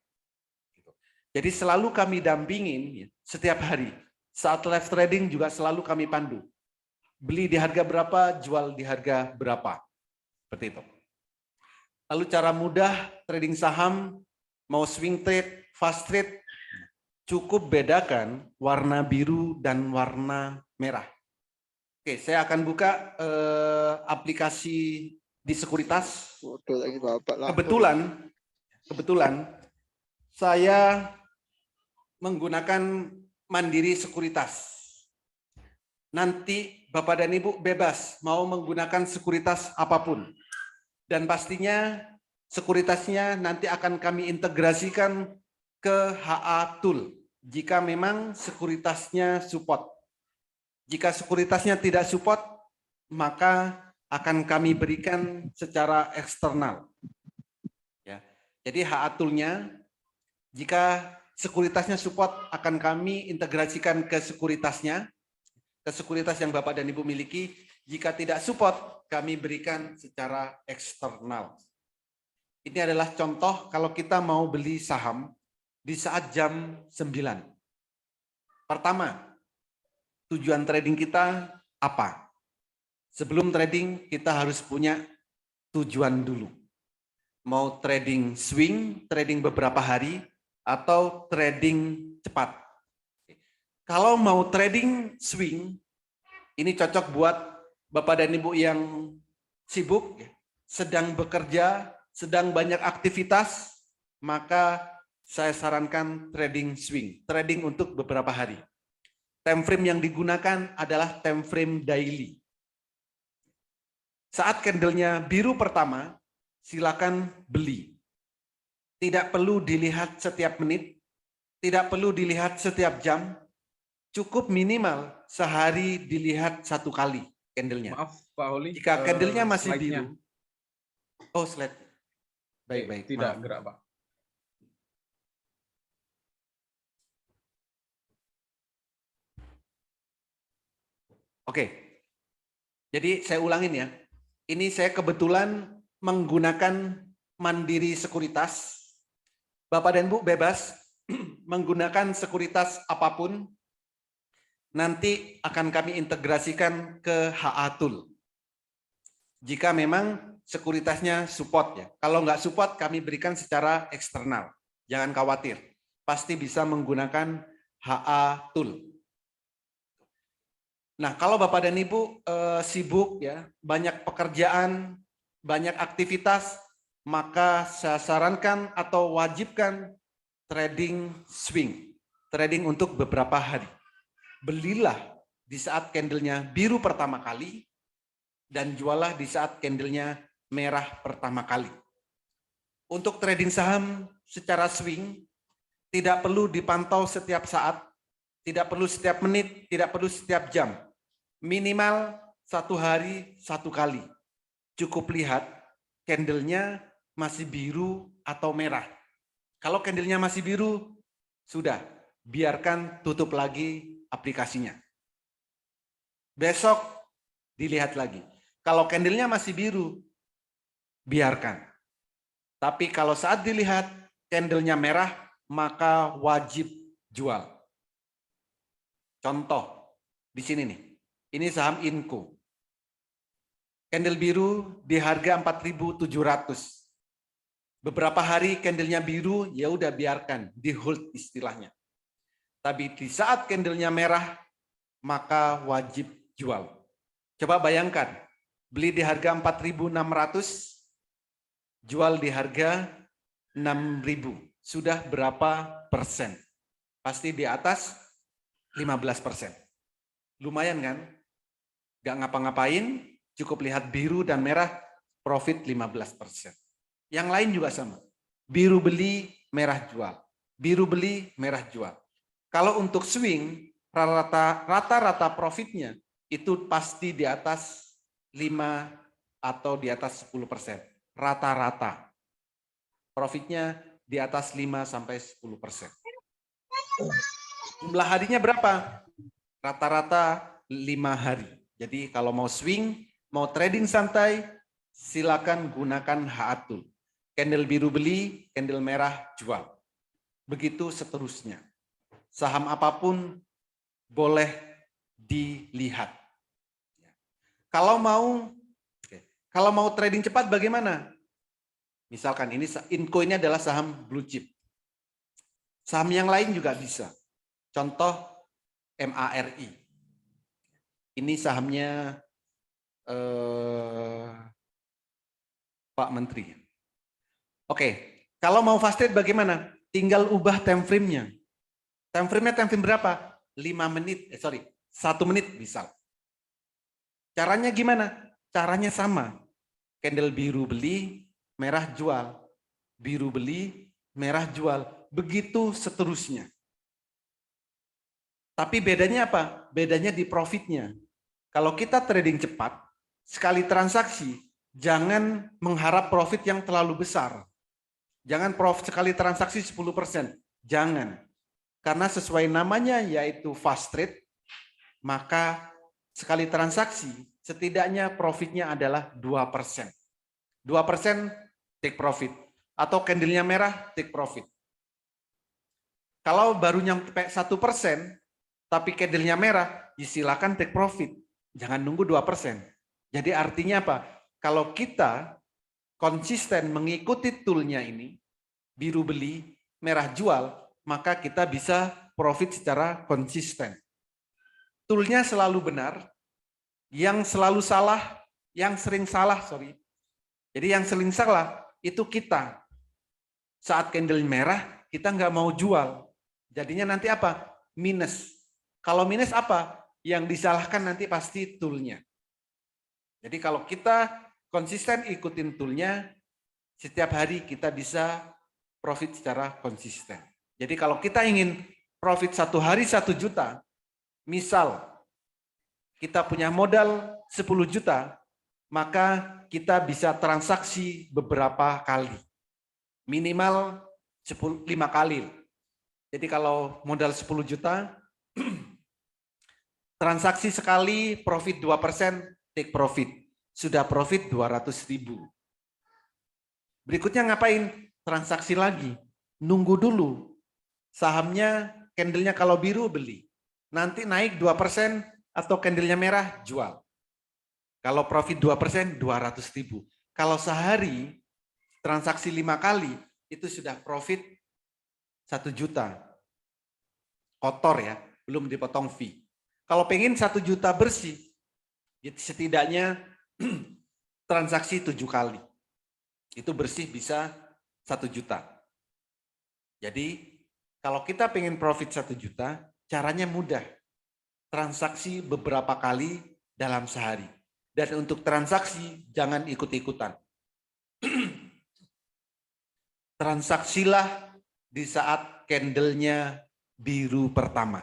Jadi selalu kami dampingin setiap hari. Saat live trading juga selalu kami pandu. Beli di harga berapa, jual di harga berapa. Seperti itu. Lalu cara mudah trading saham, mau swing trade, fast trade, cukup bedakan warna biru dan warna merah. Oke, saya akan buka aplikasi di sekuritas. Kebetulan saya menggunakan Mandiri Sekuritas. Nanti Bapak dan Ibu bebas mau menggunakan sekuritas apapun. Dan pastinya sekuritasnya nanti akan kami integrasikan ke HA Tool jika memang sekuritasnya support. Jika sekuritasnya tidak support, maka akan kami berikan secara eksternal. Ya. Jadi HA Tool-nya, jika sekuritasnya support, akan kami integrasikan ke sekuritas yang Bapak dan Ibu miliki. Jika tidak support, kami berikan secara eksternal. Ini adalah contoh kalau kita mau beli saham di saat jam 9. Pertama, tujuan trading kita apa? Sebelum trading, kita harus punya tujuan dulu. Mau trading swing, trading beberapa hari, atau trading cepat. Kalau mau trading swing, ini cocok buat Bapak dan Ibu yang sibuk, sedang bekerja, sedang banyak aktivitas, maka saya sarankan trading swing, trading untuk beberapa hari. Time frame yang digunakan adalah time frame daily. Saat candlenya biru pertama, silakan beli. Tidak perlu dilihat setiap menit, tidak perlu dilihat setiap jam, cukup minimal sehari dilihat 1 kali candlenya. Maaf Pak Holi. Jika candlenya masih biru, oh slide. Baik. Tidak maaf. gerak Pak. Oke. Jadi saya ulangin ya. Ini saya kebetulan menggunakan Mandiri Sekuritas. Bapak dan Bu bebas menggunakan sekuritas apapun. Nanti akan kami integrasikan ke HA Tool. Jika memang sekuritasnya support ya. Kalau nggak support kami berikan secara eksternal. Jangan khawatir. Pasti bisa menggunakan HA Tool. Nah, kalau Bapak dan Ibu sibuk ya, banyak pekerjaan, banyak aktivitas, maka saya sarankan atau wajibkan trading swing, trading untuk beberapa hari. Belilah di saat candlenya biru pertama kali dan jualah di saat candlenya merah pertama kali. Untuk trading saham secara swing tidak perlu dipantau setiap saat, tidak perlu setiap menit, tidak perlu setiap jam. Minimal 1 hari 1 kali. Cukup lihat candlenya masih biru atau merah. Kalau candlenya masih biru, sudah, biarkan tutup lagi aplikasinya. Besok dilihat lagi. Kalau candlenya masih biru, biarkan. Tapi kalau saat dilihat candlenya merah, maka wajib jual. Contoh, di sini nih. Ini saham Inco. Candle biru di harga 4.700. Beberapa hari candlenya biru, ya udah biarkan, di hold istilahnya. Tapi di saat candlenya merah, maka wajib jual. Coba bayangkan, beli di harga 4.600, jual di harga 6.000. Sudah berapa persen? Pasti di atas 15%. Lumayan kan? Gak ngapa-ngapain, cukup lihat biru dan merah, profit 15%. Yang lain juga sama. Biru beli, merah jual. Biru beli, merah jual. Kalau untuk swing, rata-rata profitnya itu pasti di atas 5 atau di atas 10%. Rata-rata. Profitnya di atas 5 sampai 10%. Jumlah harinya berapa? Rata-rata 5 hari. Jadi kalau mau swing, mau trading santai, silakan gunakan HA-Tool. Candle biru beli, candle merah jual. Begitu seterusnya. Saham apapun boleh dilihat. Kalau mau trading cepat bagaimana? Misalkan ini Inco ini adalah saham blue chip. Saham yang lain juga bisa. Contoh MARI. Ini sahamnya Pak Menteri. Oke, kalau mau fast trade bagaimana? Tinggal ubah time frame-nya. Time frame-nya time frame berapa? 1 menit misal. Caranya gimana? Caranya sama. Candle biru beli, merah jual. Biru beli, merah jual. Begitu seterusnya. Tapi bedanya apa? Bedanya di profitnya. Kalau kita trading cepat, sekali transaksi, jangan mengharap profit yang terlalu besar. Jangan sekali transaksi 10%. Jangan. Karena sesuai namanya yaitu fast trade, maka sekali transaksi setidaknya profitnya adalah 2%. 2% take profit. Atau candlenya merah, take profit. Kalau baru nyampe 1%, tapi candlenya merah, silakan take profit. Jangan nunggu 2%. Jadi artinya apa? Kalau kita konsisten mengikuti toolnya ini, biru beli, merah jual, maka kita bisa profit secara konsisten. Toolnya selalu benar, yang selalu salah, yang sering salah, Jadi yang sering salah itu kita. Saat candle merah, kita nggak mau jual. Jadinya nanti apa? Minus. Kalau minus apa? Yang disalahkan nanti pasti toolnya. Jadi kalau kita konsisten ikutin toolnya, setiap hari kita bisa profit secara konsisten. Jadi kalau kita ingin profit 1 hari 1 juta, misal kita punya modal 10 juta, maka kita bisa transaksi beberapa kali. Minimal 5 kali. Jadi kalau modal 10 juta, transaksi sekali profit 2%, take profit. Sudah profit 200.000. Berikutnya ngapain? Transaksi lagi. Nunggu dulu. Sahamnya, candlenya kalau biru beli. Nanti naik 2% atau candlenya merah jual. Kalau profit 2%, 200.000. Kalau sehari transaksi 5 kali, itu sudah profit 1 juta. Kotor ya, belum dipotong fee. Kalau pengen 1 juta bersih, setidaknya transaksi 7 kali. Itu bersih bisa 1 juta. Jadi kalau kita pengen profit 1 juta, caranya mudah. Transaksi beberapa kali dalam sehari. Dan untuk transaksi jangan ikut-ikutan. Transaksilah di saat candlenya biru pertama.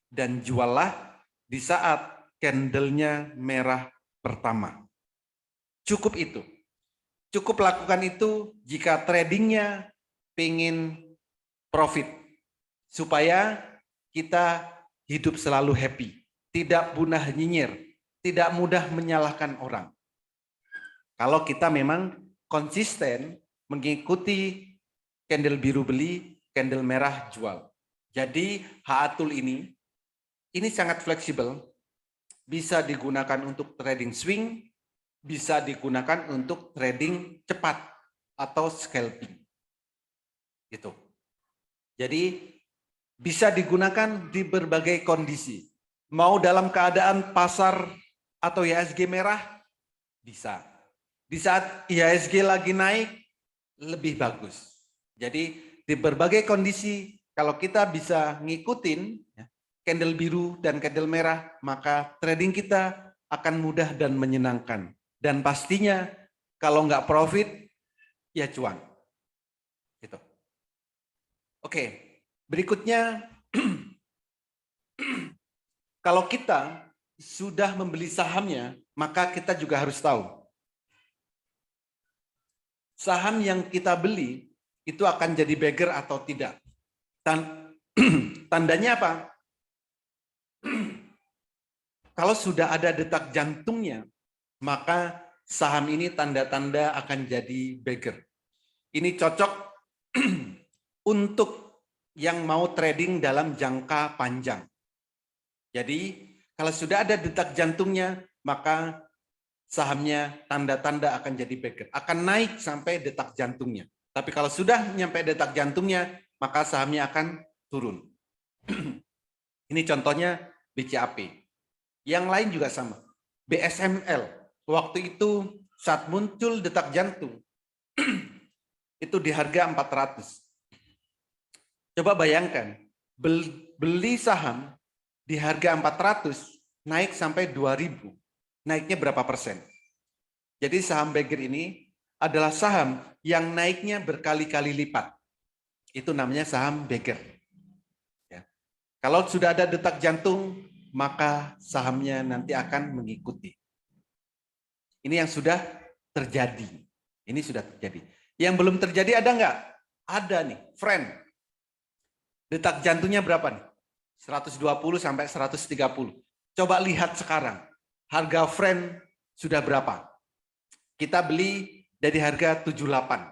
Dan juallah di saat candlenya merah pertama. Cukup itu. Cukup lakukan itu jika tradingnya pengen profit. Supaya kita hidup selalu happy. Tidak punah nyinyir. Tidak mudah menyalahkan orang. Kalau kita memang konsisten mengikuti candle biru beli, candle merah jual. Jadi HA-Tool ini sangat fleksibel. Bisa digunakan untuk trading swing, bisa digunakan untuk trading cepat atau scalping. Gitu. Jadi bisa digunakan di berbagai kondisi. Mau dalam keadaan pasar atau IHSG merah, bisa. Di saat IHSG lagi naik, lebih bagus. Jadi di berbagai kondisi, kalau kita bisa ngikutin candle biru dan candle merah, maka trading kita akan mudah dan menyenangkan. Dan pastinya kalau nggak profit, ya cuan. Gitu. Oke. Berikutnya, kalau kita sudah membeli sahamnya, maka kita juga harus tahu. Saham yang kita beli itu akan jadi beggar atau tidak. Tandanya apa? Kalau sudah ada detak jantungnya, maka saham ini tanda-tanda akan jadi beggar. Ini cocok untuk yang mau trading dalam jangka panjang. Jadi, kalau sudah ada detak jantungnya, maka sahamnya tanda-tanda akan jadi beggar. Akan naik sampai detak jantungnya. Tapi kalau sudah nyampe detak jantungnya, maka sahamnya akan turun. Ini contohnya BCAP. Yang lain juga sama. BSML. Waktu itu saat muncul detak jantung, itu di harga 400. Coba bayangkan, beli saham di harga 400, naik sampai 2000. Naiknya berapa persen? Jadi saham beggar ini adalah saham yang naiknya berkali-kali lipat. Itu namanya saham beggar. Ya. Kalau sudah ada detak jantung, maka sahamnya nanti akan mengikuti. Ini yang sudah terjadi. Ini sudah terjadi. Yang belum terjadi ada nggak? Ada nih, friend. Detak jantungnya berapa nih? 120 sampai 130. Coba lihat sekarang. Harga friend sudah berapa? Kita beli dari harga 78.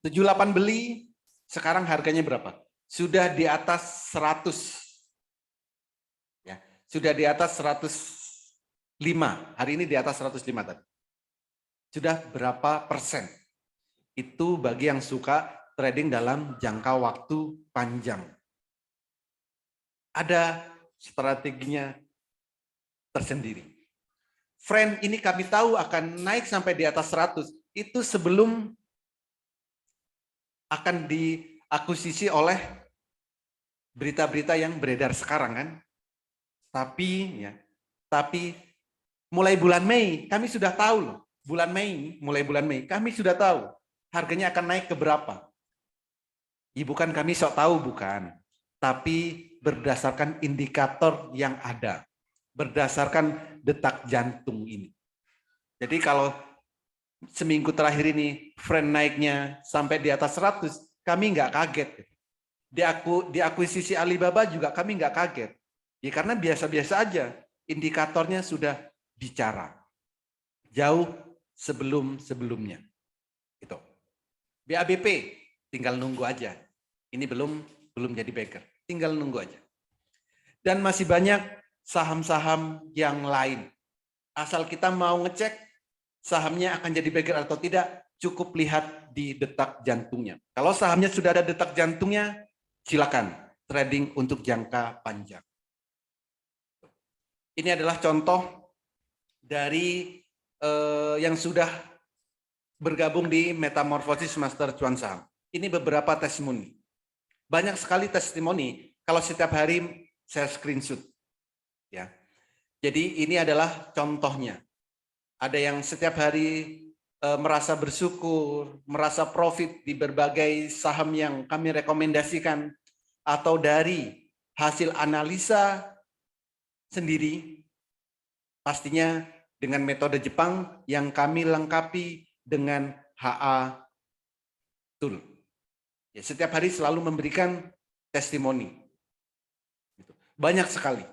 78 beli, sekarang harganya berapa? Sudah di atas 100. Ya, sudah di atas 105. Hari ini di atas 105 tadi. Sudah berapa persen? Itu bagi yang suka trading dalam jangka waktu panjang. Ada strateginya tersendiri. Friend ini kami tahu akan naik sampai di atas 100. Itu sebelum akan diakuisisi oleh berita-berita yang beredar sekarang kan. Tapi mulai bulan Mei kami sudah tahu loh. Mulai bulan Mei kami sudah tahu harganya akan naik ke berapa. Bukan kami sok tahu, bukan. Tapi berdasarkan indikator yang ada. Berdasarkan detak jantung ini. Jadi kalau seminggu terakhir ini friend naiknya sampai di atas 100, kami nggak kaget. Di akuisisi Alibaba juga kami nggak kaget. Ya karena biasa-biasa aja. Indikatornya sudah bicara. Jauh sebelum-sebelumnya. Gitu. BABP tinggal nunggu aja. Ini belum jadi beggar. Tinggal nunggu aja. Dan masih banyak saham-saham yang lain. Asal kita mau ngecek sahamnya akan jadi beggar atau tidak, cukup lihat di detak jantungnya. Kalau sahamnya sudah ada detak jantungnya, silakan trading untuk jangka panjang. Ini adalah contoh dari yang sudah bergabung di Metamorfosis Master Cuan Saham. Ini beberapa testimoni. Banyak sekali testimoni kalau setiap hari saya screenshot. Ya. Jadi ini adalah contohnya. Ada yang setiap hari merasa bersyukur, merasa profit di berbagai saham yang kami rekomendasikan, atau dari hasil analisa sendiri, pastinya dengan metode Jepang yang kami lengkapi dengan HA Tool. Ya, setiap hari selalu memberikan testimoni. Banyak sekali.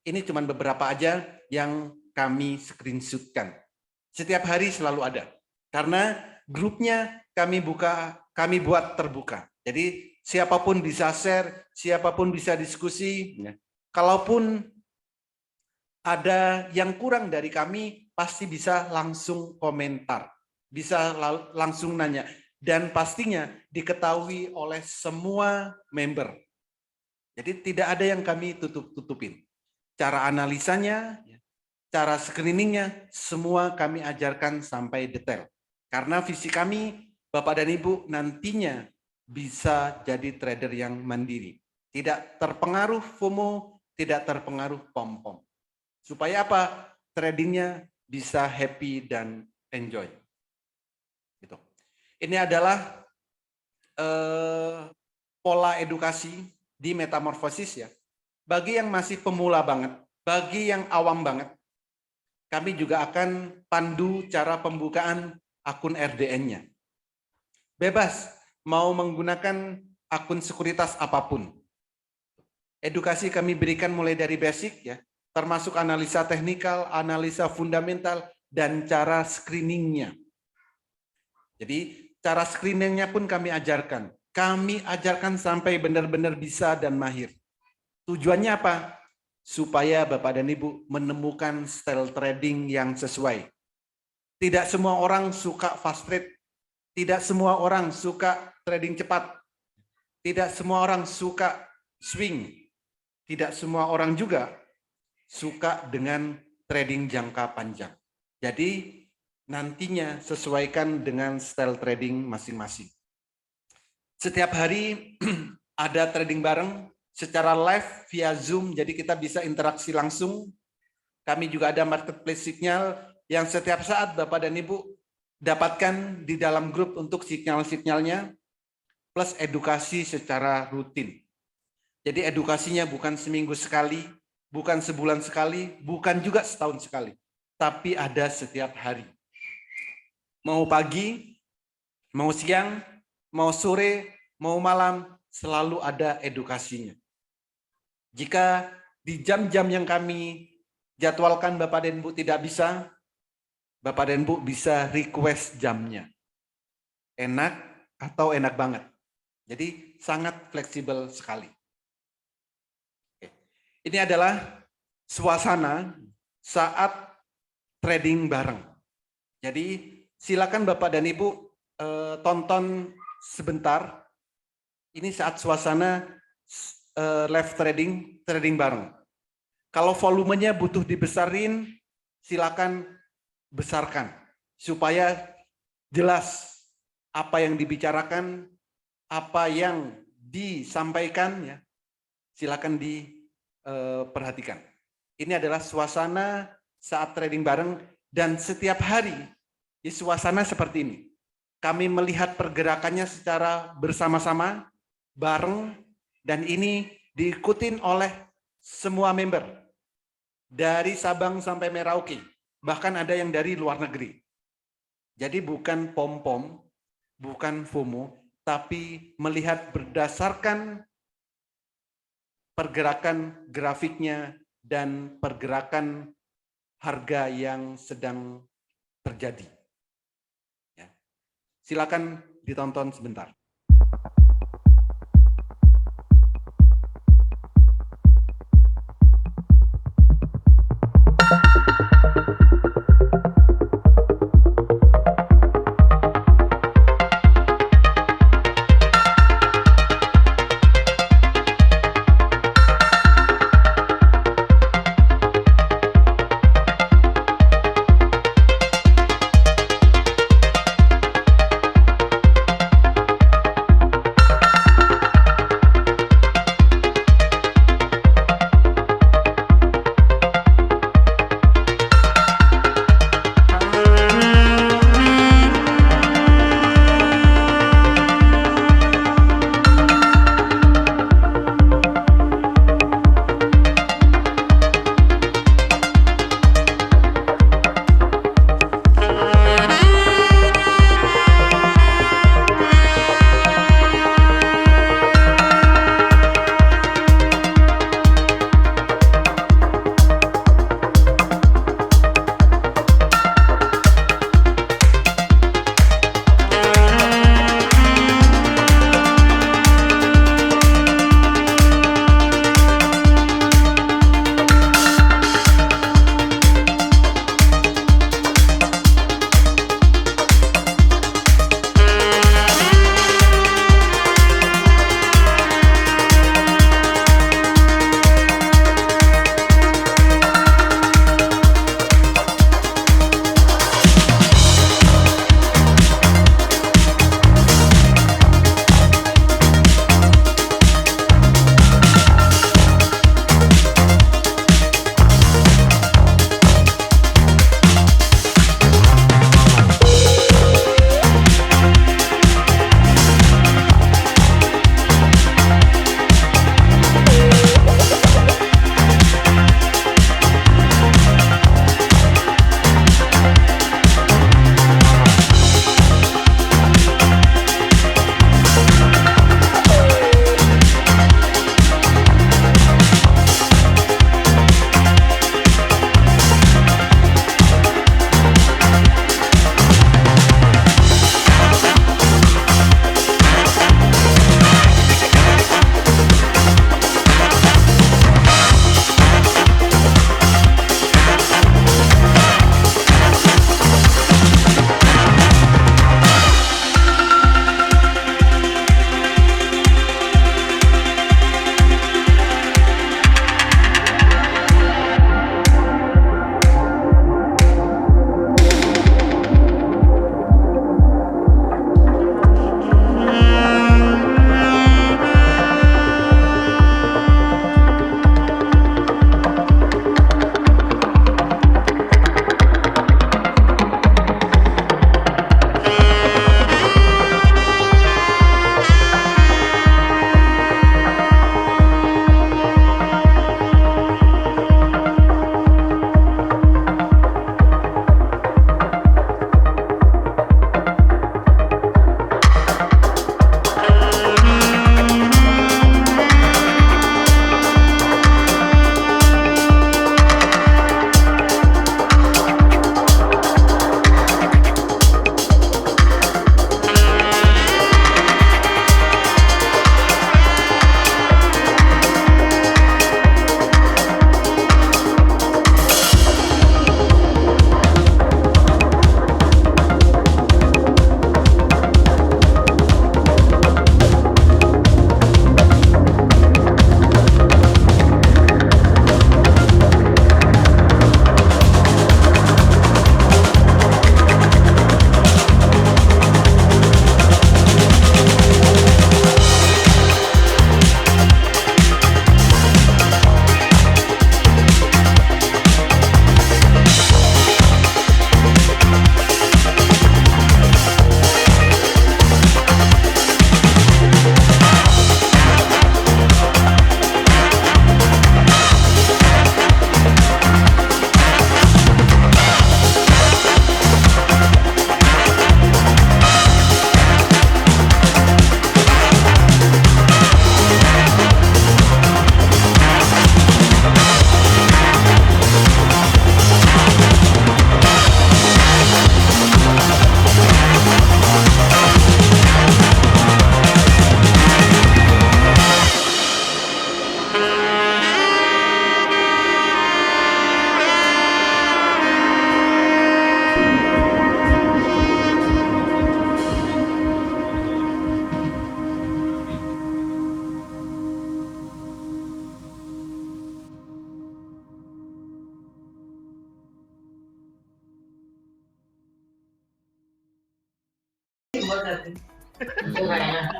Ini cuma beberapa aja yang kami screenshotkan. Setiap hari selalu ada. Karena grupnya kami buat terbuka. Jadi siapapun bisa share, siapapun bisa diskusi. Ya. Kalaupun ada yang kurang dari kami, pasti bisa langsung komentar. Bisa langsung nanya. Dan pastinya diketahui oleh semua member. Jadi tidak ada yang kami tutup-tutupin. Cara analisanya, cara screeningnya, semua kami ajarkan sampai detail. Karena visi kami, Bapak dan Ibu, nantinya bisa jadi trader yang mandiri. Tidak terpengaruh FOMO, tidak terpengaruh pom-pom. Supaya apa? Tradingnya bisa happy dan enjoy. Gitu. Ini adalah pola edukasi di Metamorfosis ya. Bagi yang masih pemula banget, bagi yang awam banget, kami juga akan pandu cara pembukaan akun RDN-nya. Bebas, mau menggunakan akun sekuritas apapun. Edukasi kami berikan mulai dari basic ya, termasuk analisa teknikal, analisa fundamental, dan cara screeningnya. Jadi cara screeningnya pun kami ajarkan. Kami ajarkan sampai benar-benar bisa dan mahir. Tujuannya apa? Supaya Bapak dan Ibu menemukan style trading yang sesuai. Tidak semua orang suka fast trade. Tidak semua orang suka trading cepat. Tidak semua orang suka swing. Tidak semua orang juga suka dengan trading jangka panjang. Jadi nantinya sesuaikan dengan style trading masing-masing. Setiap hari ada trading bareng secara live via Zoom, jadi kita bisa interaksi langsung. Kami juga ada marketplace signal yang setiap saat Bapak dan Ibu dapatkan di dalam grup untuk signal-signalnya, plus edukasi secara rutin. Jadi edukasinya bukan seminggu sekali, bukan sebulan sekali, bukan juga setahun sekali, tapi ada setiap hari. Mau pagi, mau siang, mau sore, mau malam, selalu ada edukasinya. Jika di jam-jam yang kami jadwalkan Bapak dan Ibu tidak bisa, Bapak dan Ibu bisa request jamnya. Enak atau enak banget. Jadi sangat fleksibel sekali. Ini adalah suasana saat trading bareng. Jadi silakan Bapak dan Ibu tonton sebentar. Ini saat suasana live trading bareng. Kalau volumenya butuh dibesarin, silakan besarkan supaya jelas apa yang dibicarakan, apa yang disampaikan ya. Silakan diperhatikan. Ini adalah suasana saat trading bareng dan setiap hari di suasana seperti ini. Kami melihat pergerakannya secara bersama-sama, bareng, dan ini diikutin oleh semua member. Dari Sabang sampai Merauke. Bahkan ada yang dari luar negeri. Jadi bukan pom-pom, bukan FOMO, tapi melihat berdasarkan pergerakan grafiknya dan pergerakan harga yang sedang terjadi. Ya. Silakan ditonton sebentar.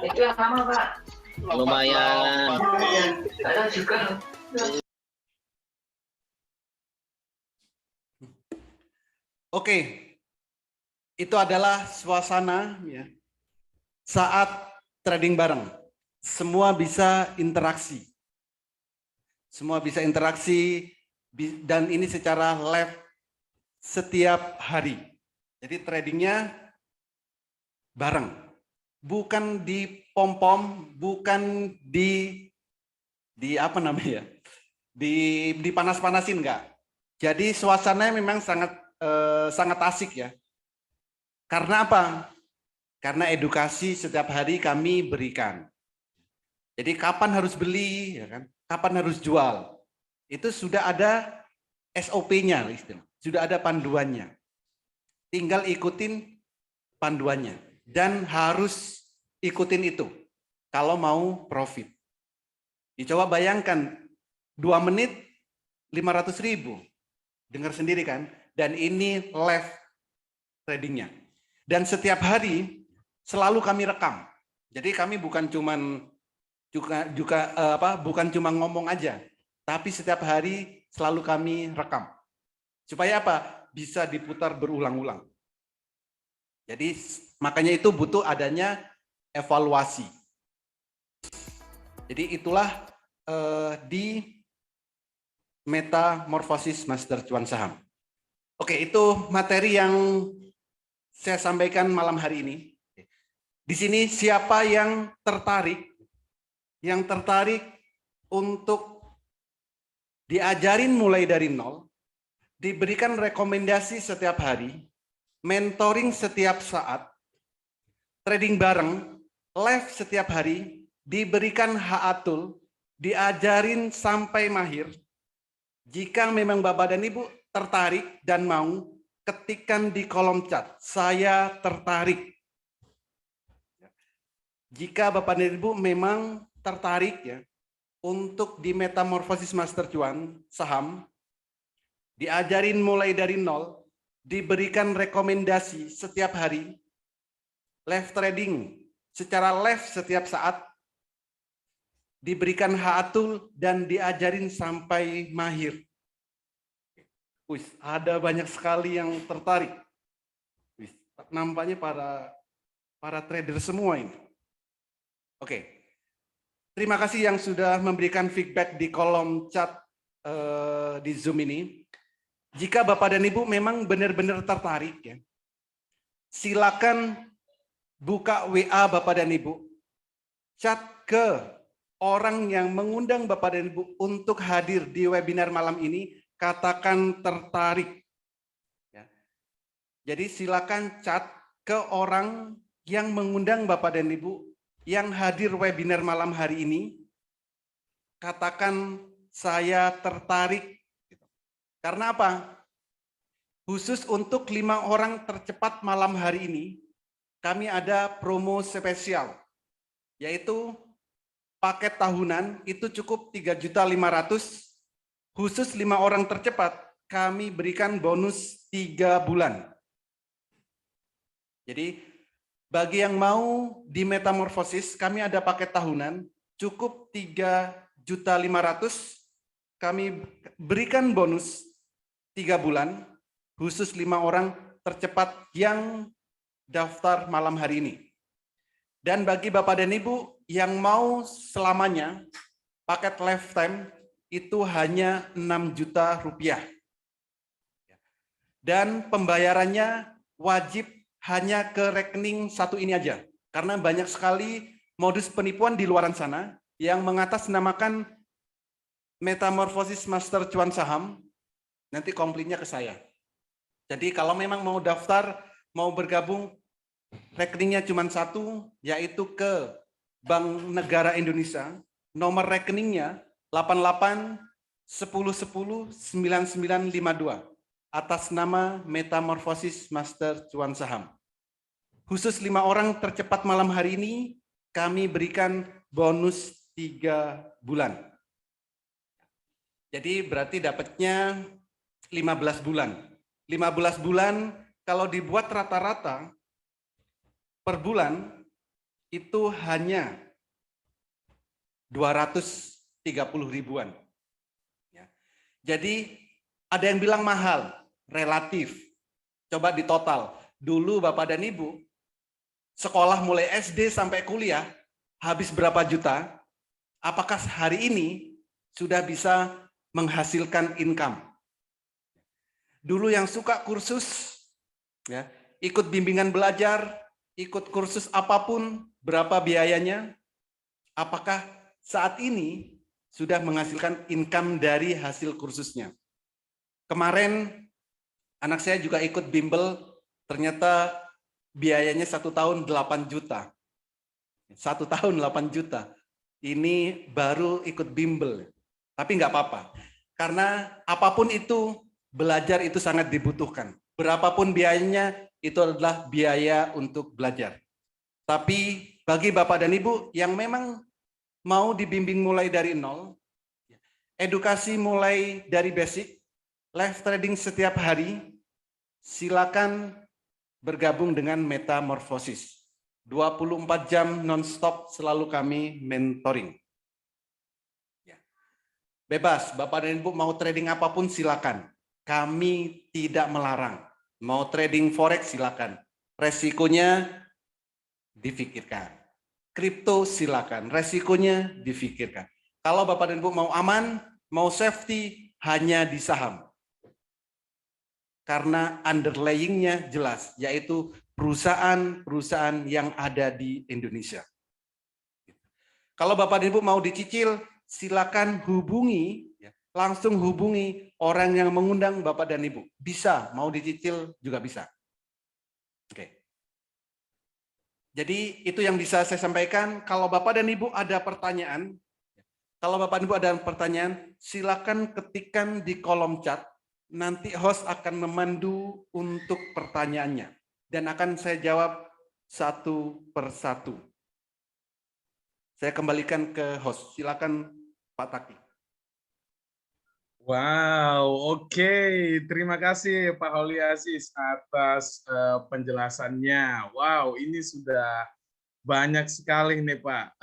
Itu yang lama, Pak. Lumayan. Kadang juga. Oke, itu adalah suasana ya saat trading bareng. Semua bisa interaksi. Semua bisa interaksi dan ini secara live setiap hari. Jadi tradingnya bareng. Bukan di pom-pom, bukan di apa namanya? Di panas-panasin enggak. Jadi suasananya memang sangat asik ya. Karena apa? Karena edukasi setiap hari kami berikan. Jadi kapan harus beli, ya kan? Kapan harus jual. Itu sudah ada SOP-nya, sudah ada panduannya. Tinggal ikutin panduannya. Dan harus ikutin itu kalau mau profit. Dicoba bayangkan 2 menit 500.000. Dengar sendiri kan? Dan ini live tradingnya. Dan setiap hari selalu kami rekam. Jadi kami bukan bukan cuma ngomong aja, tapi setiap hari selalu kami rekam. Supaya apa? Bisa diputar berulang-ulang. Jadi makanya itu butuh adanya evaluasi. Jadi itulah di metamorfosis master cuan saham. Oke, itu materi yang saya sampaikan malam hari ini. Di sini siapa yang tertarik untuk diajarin mulai dari nol, diberikan rekomendasi setiap hari, mentoring setiap saat, trading bareng, live setiap hari, diberikan haatul, diajarin sampai mahir. Jika memang Bapak dan Ibu tertarik dan mau, ketikkan di kolom chat, saya tertarik. Jika Bapak dan Ibu memang tertarik ya untuk di metamorfosis master cuan saham, diajarin mulai dari nol, diberikan rekomendasi setiap hari, live trading secara live setiap saat, diberikan haatul dan diajarin sampai mahir. Ada banyak sekali yang tertarik. Nampaknya para trader semua ini. Oke. Terima kasih yang sudah memberikan feedback di kolom chat di Zoom ini. Jika Bapak dan Ibu memang benar-benar tertarik ya, silakan buka WA Bapak dan Ibu, chat ke orang yang mengundang Bapak dan Ibu untuk hadir di webinar malam ini, katakan tertarik. Ya. Jadi silakan chat ke orang yang mengundang Bapak dan Ibu yang hadir webinar malam hari ini, katakan saya tertarik. Karena apa? Khusus untuk 5 orang tercepat malam hari ini, kami ada promo spesial, yaitu paket tahunan itu cukup 3.500.000, khusus 5 orang tercepat kami berikan bonus 3 bulan. Jadi bagi yang mau di metamorfosis, kami ada paket tahunan, cukup 3.500.000, kami berikan bonus 3 bulan, khusus 5 orang tercepat yang daftar malam hari ini. Dan bagi Bapak dan Ibu yang mau selamanya, paket lifetime itu hanya 6 juta rupiah. Dan pembayarannya wajib hanya ke rekening satu ini aja. Karena banyak sekali modus penipuan di luar sana yang mengatasnamakan metamorfosis master cuan saham, nanti komplainnya ke saya. Jadi kalau memang mau daftar, mau bergabung, rekeningnya cuma satu, yaitu ke Bank Negara Indonesia, nomor rekeningnya 88 10 10 9952 atas nama metamorfosis master cuan saham. Khusus 5 orang tercepat malam hari ini, kami berikan bonus 3 bulan. Jadi berarti dapatnya 15 bulan. 15 bulan kalau dibuat rata-rata, per bulan itu hanya 230 ribuan. Ya. Jadi ada yang bilang mahal, relatif. Coba ditotal. Dulu Bapak dan Ibu, sekolah mulai SD sampai kuliah, habis berapa juta? Apakah hari ini sudah bisa menghasilkan income? Dulu yang suka kursus, ya, ikut bimbingan belajar, ikut kursus apapun, berapa biayanya? Apakah saat ini sudah menghasilkan income dari hasil kursusnya? Kemarin anak saya juga ikut bimbel, ternyata biayanya 1 tahun 8 juta. 1 tahun 8 juta. Ini baru ikut bimbel. Tapi nggak apa-apa. Karena apapun itu, belajar itu sangat dibutuhkan. Berapapun biayanya, itu adalah biaya untuk belajar. Tapi bagi Bapak dan Ibu yang memang mau dibimbing mulai dari nol, edukasi mulai dari basic, live trading setiap hari, silakan bergabung dengan Metamorfosis. 24 jam non-stop selalu kami mentoring. Bebas, Bapak dan Ibu mau trading apapun silakan. Kami tidak melarang. Mau trading forex silakan. Resikonya difikirkan. Kripto silakan. Resikonya difikirkan. Kalau Bapak dan Ibu mau aman, mau safety, hanya di saham. Karena underlying-nya jelas, yaitu perusahaan-perusahaan yang ada di Indonesia. Kalau Bapak dan Ibu mau dicicil, silakan hubungi, langsung hubungi orang yang mengundang Bapak dan Ibu. Bisa, mau dicicil juga bisa. Oke. Jadi itu yang bisa saya sampaikan. Kalau Bapak dan Ibu ada pertanyaan, silakan ketikkan di kolom chat. Nanti host akan memandu untuk pertanyaannya. Dan akan saya jawab satu persatu. Saya kembalikan ke host. Silakan Pak Taki. Wow, oke. Terima kasih Pak Holi Aziz atas penjelasannya. Wow, ini sudah banyak sekali nih Pak,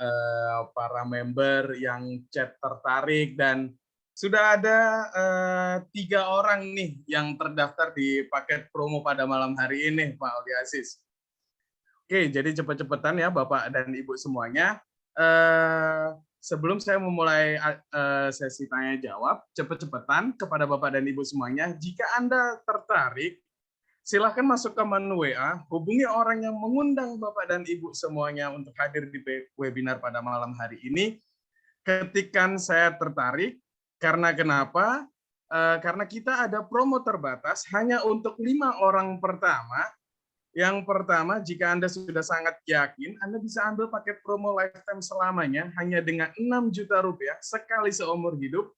para member yang chat tertarik dan sudah ada 3 orang nih yang terdaftar di paket promo pada malam hari ini Pak Holi Aziz. Oke, jadi cepat-cepatan ya Bapak dan Ibu semuanya. Sebelum saya memulai sesi tanya jawab, cepat-cepatan kepada Bapak dan Ibu semuanya, jika Anda tertarik, silahkan masuk ke menu WA, hubungi orang yang mengundang Bapak dan Ibu semuanya untuk hadir di webinar pada malam hari ini. Ketikkan saya tertarik, karena kenapa? Karena kita ada promo terbatas hanya untuk 5 orang pertama. Yang pertama, jika Anda sudah sangat yakin, Anda bisa ambil paket promo lifetime selamanya hanya dengan 6 juta rupiah sekali seumur hidup,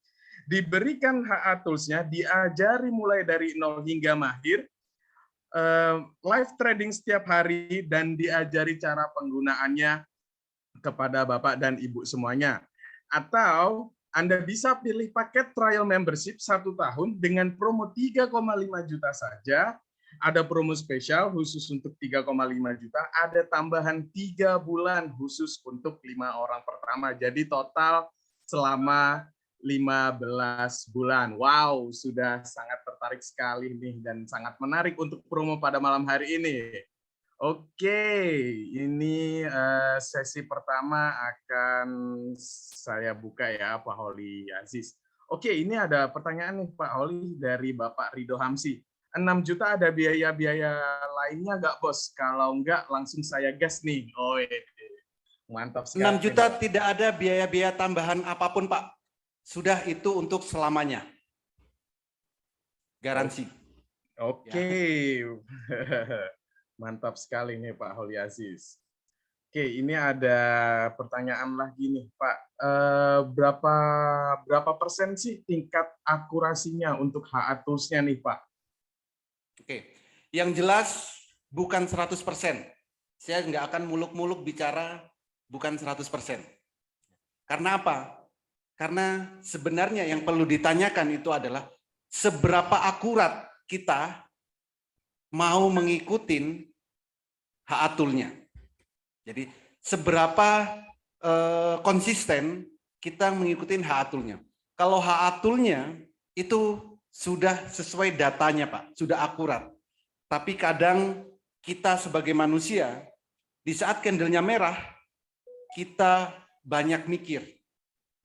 diberikan HA Tools-nya, diajari mulai dari nol hingga mahir, live trading setiap hari, dan diajari cara penggunaannya kepada Bapak dan Ibu semuanya. Atau Anda bisa pilih paket trial membership 1 tahun dengan promo 3,5 juta saja. Ada promo spesial khusus untuk 3,5 juta, ada tambahan 3 bulan khusus untuk 5 orang pertama. Jadi total selama 15 bulan. Wow, sudah sangat tertarik sekali nih dan sangat menarik untuk promo pada malam hari ini. Oke, ini sesi pertama akan saya buka ya Pak Holi Aziz. Oke, ini ada pertanyaan nih Pak Holi dari Bapak Rido Hamsi. 6 juta ada biaya-biaya lainnya nggak bos? Kalau nggak langsung saya gas nih. Oh, mantap sekali. 6 juta tidak ada biaya-biaya tambahan apapun Pak. Sudah itu untuk selamanya. Garansi. Oke. Mantap sekali nih Pak Holi Aziz. Oke, ini ada pertanyaan lagi nih Pak. Berapa persen sih tingkat akurasinya untuk HA Tools-nya nih Pak? Oke, yang jelas bukan 100%. Saya nggak akan muluk-muluk bicara bukan 100%. Karena apa? Karena sebenarnya yang perlu ditanyakan itu adalah seberapa akurat kita mau mengikutin HA Tool-nya. Jadi seberapa konsisten kita mengikuti HA-tool-nya. Kalau HA-tool-nya itu sudah sesuai datanya, Pak, sudah akurat. Tapi kadang kita sebagai manusia, di saat candle-nya merah, kita banyak mikir.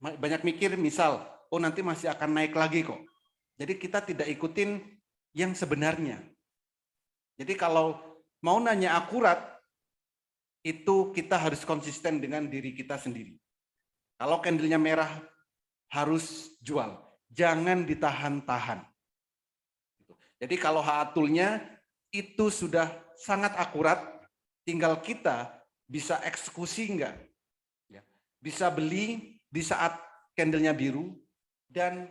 Banyak mikir misal, oh nanti masih akan naik lagi kok. Jadi kita tidak ikutin yang sebenarnya. Jadi kalau mau nanya akurat, itu kita harus konsisten dengan diri kita sendiri. Kalau candle-nya merah, harus jual. Jangan ditahan-tahan. Jadi kalau HA-tool-nya itu sudah sangat akurat, tinggal kita bisa eksekusi enggak. Bisa beli di saat candle-nya biru, dan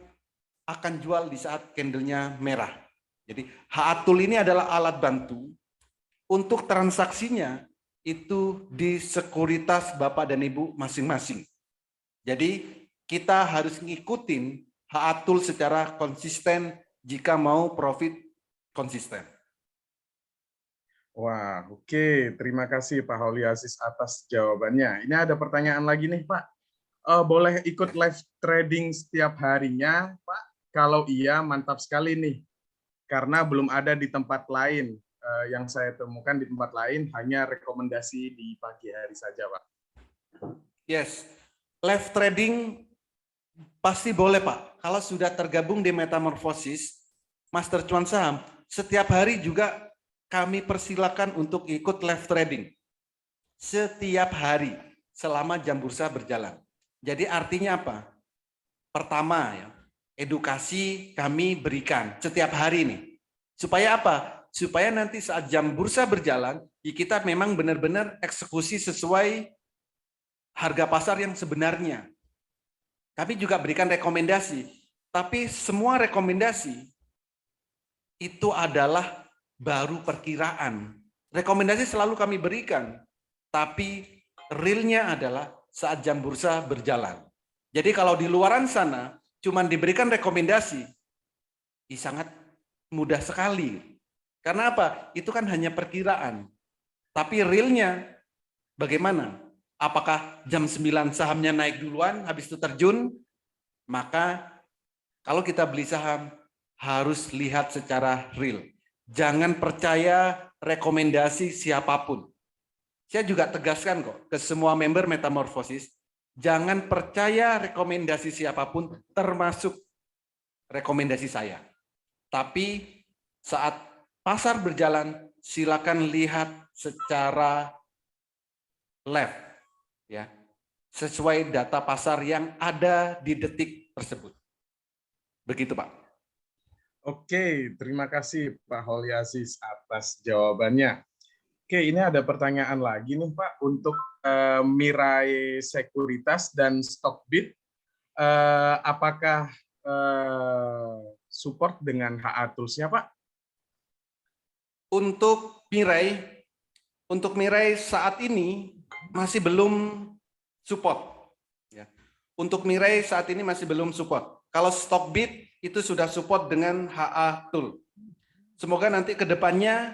akan jual di saat candle-nya merah. Jadi HA-tool ini adalah alat bantu untuk transaksinya itu di sekuritas Bapak dan Ibu masing-masing. Jadi kita harus ngikutin HA-tool secara konsisten jika mau profit konsisten. Wah, oke. Terima kasih Pak Holi Aziz atas jawabannya. Ini ada pertanyaan lagi nih, Pak. Boleh ikut live trading setiap harinya, Pak? Kalau iya, mantap sekali nih. Karena belum ada di tempat lain. Yang saya temukan di tempat lain hanya rekomendasi di pagi hari saja, Pak. Yes, live trading pasti boleh, Pak. Kalau sudah tergabung di Metamorphosis, Master Cuan Saham, setiap hari juga kami persilakan untuk ikut live trading. Setiap hari, selama jam bursa berjalan. Jadi artinya apa? Pertama, ya, edukasi kami berikan setiap hari nih. Supaya apa? Supaya nanti saat jam bursa berjalan, ya kita memang benar-benar eksekusi sesuai harga pasar yang sebenarnya. Kami juga berikan rekomendasi, tapi semua rekomendasi itu adalah baru perkiraan. Rekomendasi selalu kami berikan, tapi realnya adalah saat jam bursa berjalan. Jadi kalau di luaran sana cuma diberikan rekomendasi, sangat mudah sekali. Karena apa? Itu kan hanya perkiraan. Tapi realnya bagaimana? Apakah jam 9 sahamnya naik duluan, habis itu terjun? Maka kalau kita beli saham, harus lihat secara real. Jangan percaya rekomendasi siapapun. Saya juga tegaskan kok ke semua member Metamorphosis, jangan percaya rekomendasi siapapun, termasuk rekomendasi saya. Tapi saat pasar berjalan, silakan lihat secara live, ya, sesuai data pasar yang ada di detik tersebut. Begitu, Pak. Oke, terima kasih Pak Holi Aziz atas jawabannya. Oke, ini ada pertanyaan lagi nih Pak untuk Mirai Sekuritas dan Stockbit. Apakah support dengan HA Tools-nya, Pak? Untuk Mirai saat ini masih belum support. Untuk Mirai saat ini masih belum support. Kalau Stockbit itu sudah support dengan HA Tool. Semoga nanti ke depannya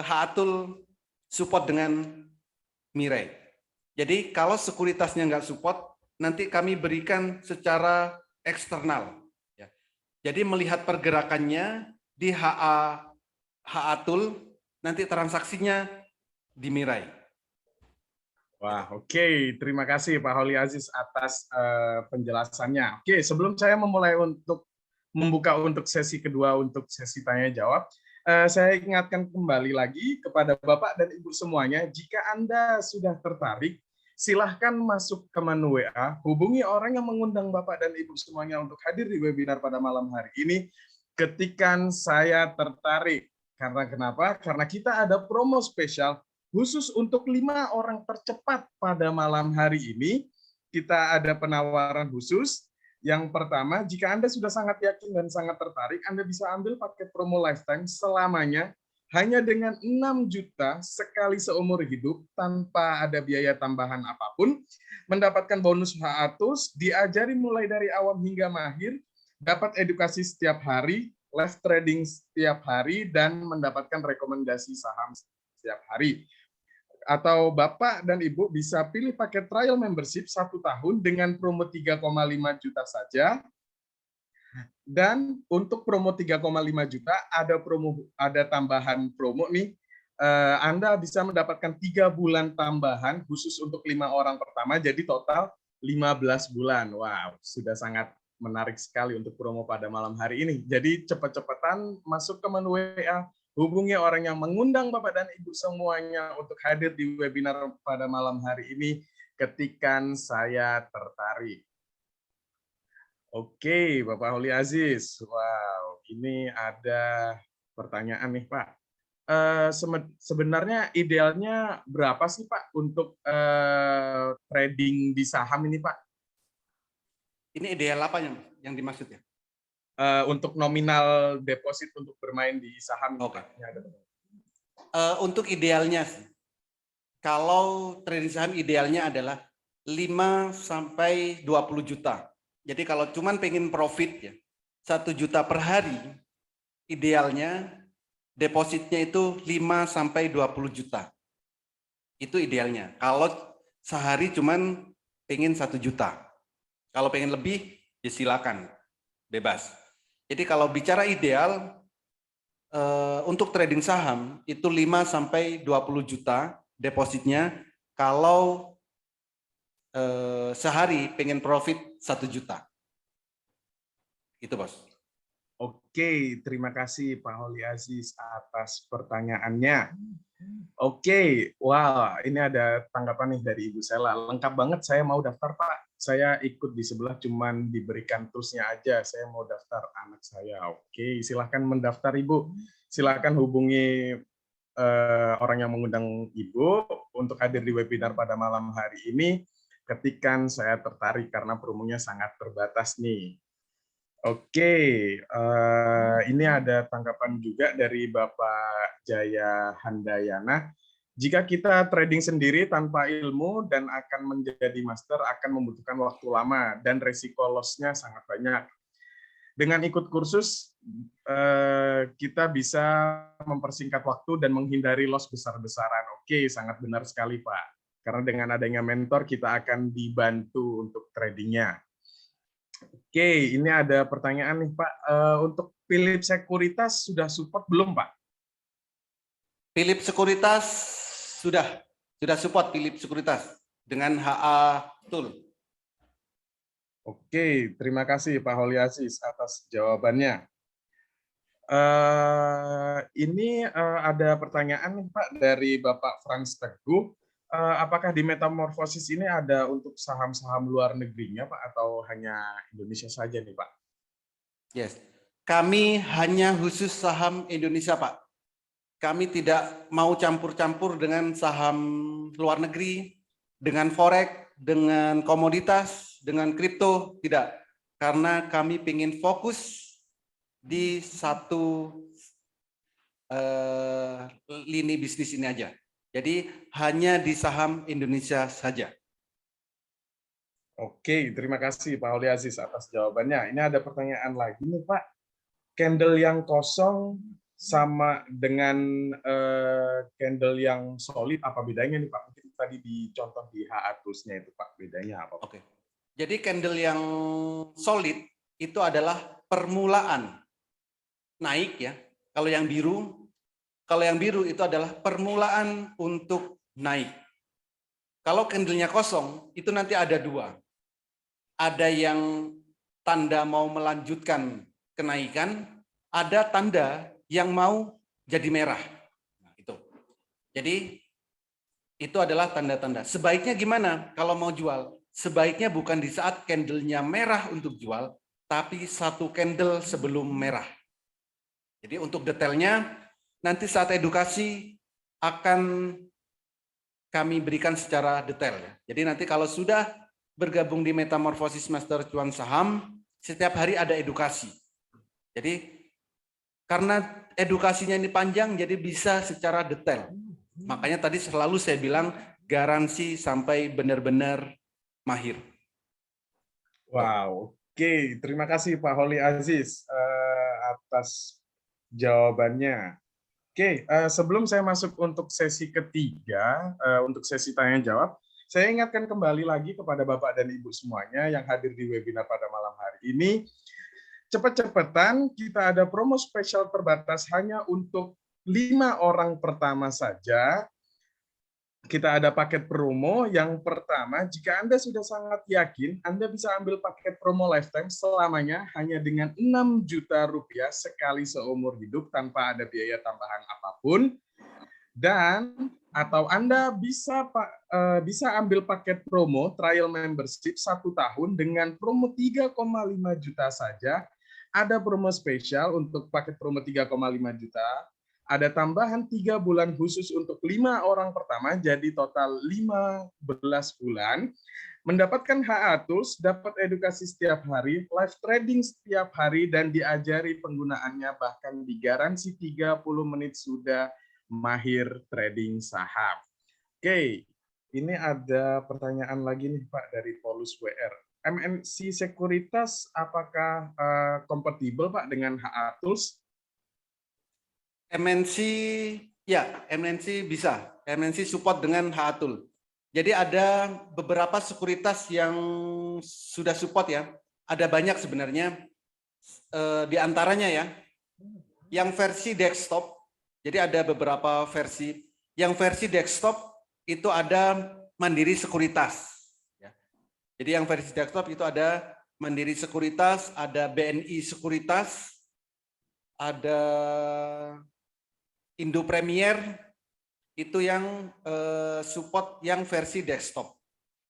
HA Tool support dengan Mirai. Jadi kalau sekuritasnya nggak support, nanti kami berikan secara eksternal. Jadi melihat pergerakannya di HA Tool, nanti transaksinya di Mirai. Wah, oke. Terima kasih Pak Holi Aziz atas penjelasannya. Oke, sebelum saya memulai untuk membuka untuk sesi kedua untuk sesi tanya jawab, saya ingatkan kembali lagi kepada Bapak dan Ibu semuanya, jika Anda sudah tertarik, silahkan masuk ke menu WA, hubungi orang yang mengundang Bapak dan Ibu semuanya untuk hadir di webinar pada malam hari ini, ketikan saya tertarik. Karena kenapa? Karena kita ada promo spesial khusus untuk 5 orang tercepat pada malam hari ini. Kita ada penawaran khusus. Yang pertama, jika Anda sudah sangat yakin dan sangat tertarik, Anda bisa ambil paket promo lifetime selamanya hanya dengan 6 juta sekali seumur hidup tanpa ada biaya tambahan apapun, mendapatkan bonus HA Tools, diajari mulai dari awam hingga mahir, dapat edukasi setiap hari, live trading setiap hari, dan mendapatkan rekomendasi saham setiap hari. atau Bapak dan Ibu bisa pilih paket trial membership 1 tahun dengan promo 3,5 juta saja. Dan untuk promo 3,5 juta ada tambahan promo nih. Anda bisa mendapatkan 3 bulan tambahan khusus untuk 5 orang pertama, jadi total 15 bulan. Wow, sudah sangat menarik sekali untuk promo pada malam hari ini. Jadi cepat-cepatan masuk ke menu WA, hubungi orang yang mengundang Bapak dan Ibu semuanya untuk hadir di webinar pada malam hari ini, ketikan saya tertarik. Oke, Bapak Holi Aziz. Wow, ini ada pertanyaan nih, Pak. Sebenarnya idealnya berapa sih, Pak, untuk trading di saham ini, Pak? Ini ideal apa yang dimaksud ya? Untuk nominal deposit untuk bermain di saham. Oke. Pak. Ini ada. Untuk idealnya, kalau trading saham idealnya adalah 5 sampai 20 juta. Jadi kalau cuman pengen profit ya, 1 juta per hari, idealnya depositnya itu 5 sampai 20 juta. Itu idealnya. Kalau sehari cuman pengen 1 juta. Kalau pengen lebih, ya silakan, bebas. Jadi kalau bicara ideal, untuk trading saham itu 5 sampai 20 juta depositnya. Kalau sehari pengen profit 1 juta. Itu bos. Oke, terima kasih Pak Holi Aziz atas pertanyaannya. Oke, wah ini ada tanggapan nih dari Ibu Sela. Lengkap banget, saya mau daftar Pak. Saya ikut di sebelah, cuman diberikan toolsnya aja. Saya mau daftar anak saya. Oke, silahkan mendaftar Ibu. Silahkan hubungi orang yang mengundang Ibu untuk hadir di webinar pada malam hari ini. Ketikan saya tertarik karena promonya sangat terbatas nih. Oke, ini ada tanggapan juga dari Bapak Jaya Handayana. Jika kita trading sendiri tanpa ilmu dan akan menjadi master akan membutuhkan waktu lama dan resiko loss-nya sangat banyak. Dengan ikut kursus, kita bisa mempersingkat waktu dan menghindari loss besar-besaran. Oke, sangat benar sekali Pak. Karena dengan adanya mentor, kita akan dibantu untuk tradingnya. Oke, ini ada pertanyaan nih Pak. Untuk Philip Sekuritas sudah support belum Pak? Philip Sekuritas sudah support Philip Sekuritas dengan HA Tool. Oke, terima kasih Pak Holi Aziz atas jawabannya. Ini ada pertanyaan nih Pak dari Bapak Frans Teguh. Apakah di metamorfosis ini ada untuk saham-saham luar negerinya Pak atau hanya Indonesia saja nih Pak? Yes, kami hanya khusus saham Indonesia Pak. Kami tidak mau campur-campur dengan saham luar negeri, dengan forex, dengan komoditas, dengan kripto, tidak. Karena kami ingin fokus di satu lini bisnis ini aja. Jadi hanya di saham Indonesia saja. Oke, terima kasih Pak Holi Aziz atas jawabannya. Ini ada pertanyaan lagi nih Pak. Candle yang kosong sama dengan candle yang solid, apa bedanya nih Pak? Mungkin tadi dicontoh di HA Tools-nya itu Pak, bedanya apa? Oke. Jadi candle yang solid itu adalah permulaan naik ya. Kalau yang biru itu adalah permulaan untuk naik. Kalau candlenya kosong, itu nanti ada dua. Ada yang tanda mau melanjutkan kenaikan, ada tanda yang mau jadi merah. Nah, itu. Jadi, itu adalah tanda-tanda. Sebaiknya gimana kalau mau jual? Sebaiknya bukan di saat candlenya merah untuk jual, tapi satu candle sebelum merah. Jadi untuk detailnya, nanti saat edukasi akan kami berikan secara detail. Jadi nanti kalau sudah bergabung di Metamorfosis Master Cuan Saham, setiap hari ada edukasi. Jadi karena edukasinya ini panjang, jadi bisa secara detail. Makanya tadi selalu saya bilang garansi sampai benar-benar mahir. Wow, oke. Terima kasih Pak Holi Aziz atas jawabannya. Oke, sebelum saya masuk untuk sesi ketiga, untuk sesi tanya jawab, saya ingatkan kembali lagi kepada Bapak dan Ibu semuanya yang hadir di webinar pada malam hari ini. Cepat-cepatan, kita ada promo spesial terbatas hanya untuk 5 orang pertama saja. Kita ada paket promo. Yang pertama, jika Anda sudah sangat yakin, Anda bisa ambil paket promo lifetime selamanya hanya dengan 6 juta rupiah sekali seumur hidup tanpa ada biaya tambahan apapun. Dan atau Anda bisa ambil paket promo trial membership 1 tahun dengan promo 3,5 juta saja. Ada promo spesial untuk paket promo 3,5 juta. Ada tambahan 3 bulan khusus untuk 5 orang pertama, jadi total 15 bulan. Mendapatkan HA Tools, dapat edukasi setiap hari, live trading setiap hari, dan diajari penggunaannya, bahkan digaransi 30 menit sudah mahir trading saham. Oke, ini ada pertanyaan lagi nih Pak dari Polus WR. MNC Sekuritas apakah kompatibel Pak dengan HA Tools? MNC, ya, MNC bisa. MNC support dengan HA Tool. Jadi ada beberapa sekuritas yang sudah support ya. Ada banyak sebenarnya. Di antaranya ya, yang versi desktop. Jadi ada beberapa versi. Yang versi desktop itu ada Mandiri Sekuritas. Jadi yang versi desktop itu ada Mandiri Sekuritas, ada BNI Sekuritas, ada Indo Premier, itu yang support yang versi desktop.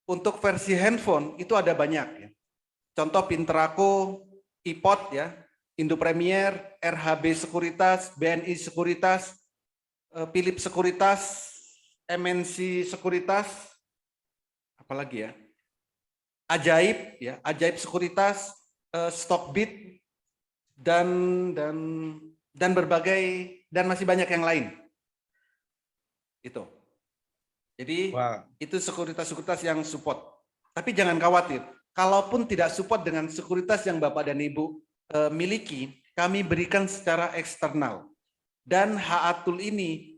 Untuk versi handphone itu ada banyak ya. Contoh Pintraco, iPod ya, Indo Premier, RHB Sekuritas, BNI Sekuritas, Philips Sekuritas, MNC Sekuritas, apalagi ya, Ajaib ya, Ajaib Sekuritas, Stockbit dan berbagai dan masih banyak yang lain. Itu. Jadi itu sekuritas-sekuritas yang support. Tapi jangan khawatir, kalaupun tidak support dengan sekuritas yang Bapak dan Ibu miliki, kami berikan secara eksternal. Dan HA Tool ini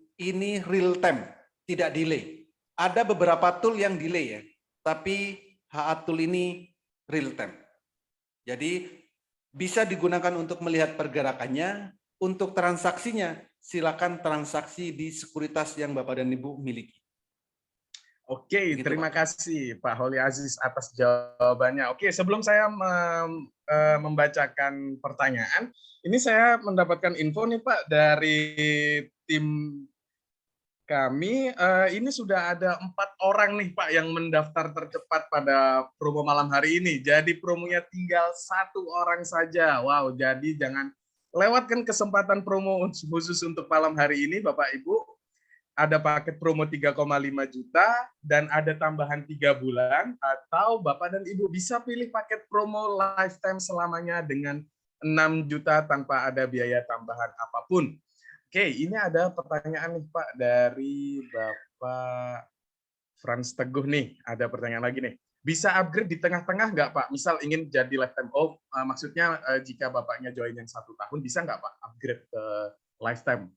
real time, tidak delay. Ada beberapa tool yang delay ya, tapi HA Tool ini real time. Jadi bisa digunakan untuk melihat pergerakannya, untuk transaksinya silakan transaksi di sekuritas yang Bapak dan Ibu miliki. Oke, terima kasih Pak Holi Aziz atas jawabannya. Oke, sebelum saya membacakan pertanyaan, ini saya mendapatkan info nih Pak dari tim kami. Ini sudah ada 4 orang nih Pak yang mendaftar tercepat pada promo malam hari ini. Jadi promonya tinggal 1 orang saja. Wow, jadi jangan lewatkan kesempatan promo khusus untuk malam hari ini Bapak Ibu. Ada paket promo 3,5 juta dan ada tambahan 3 bulan, atau Bapak dan Ibu bisa pilih paket promo lifetime selamanya dengan 6 juta tanpa ada biaya tambahan apapun. Oke, ini ada pertanyaan nih Pak dari Bapak Frans Teguh nih. Ada pertanyaan lagi nih. Bisa upgrade di tengah-tengah nggak Pak? Misal ingin jadi lifetime. Oh, maksudnya jika Bapaknya join yang 1 tahun, bisa nggak Pak upgrade ke lifetime?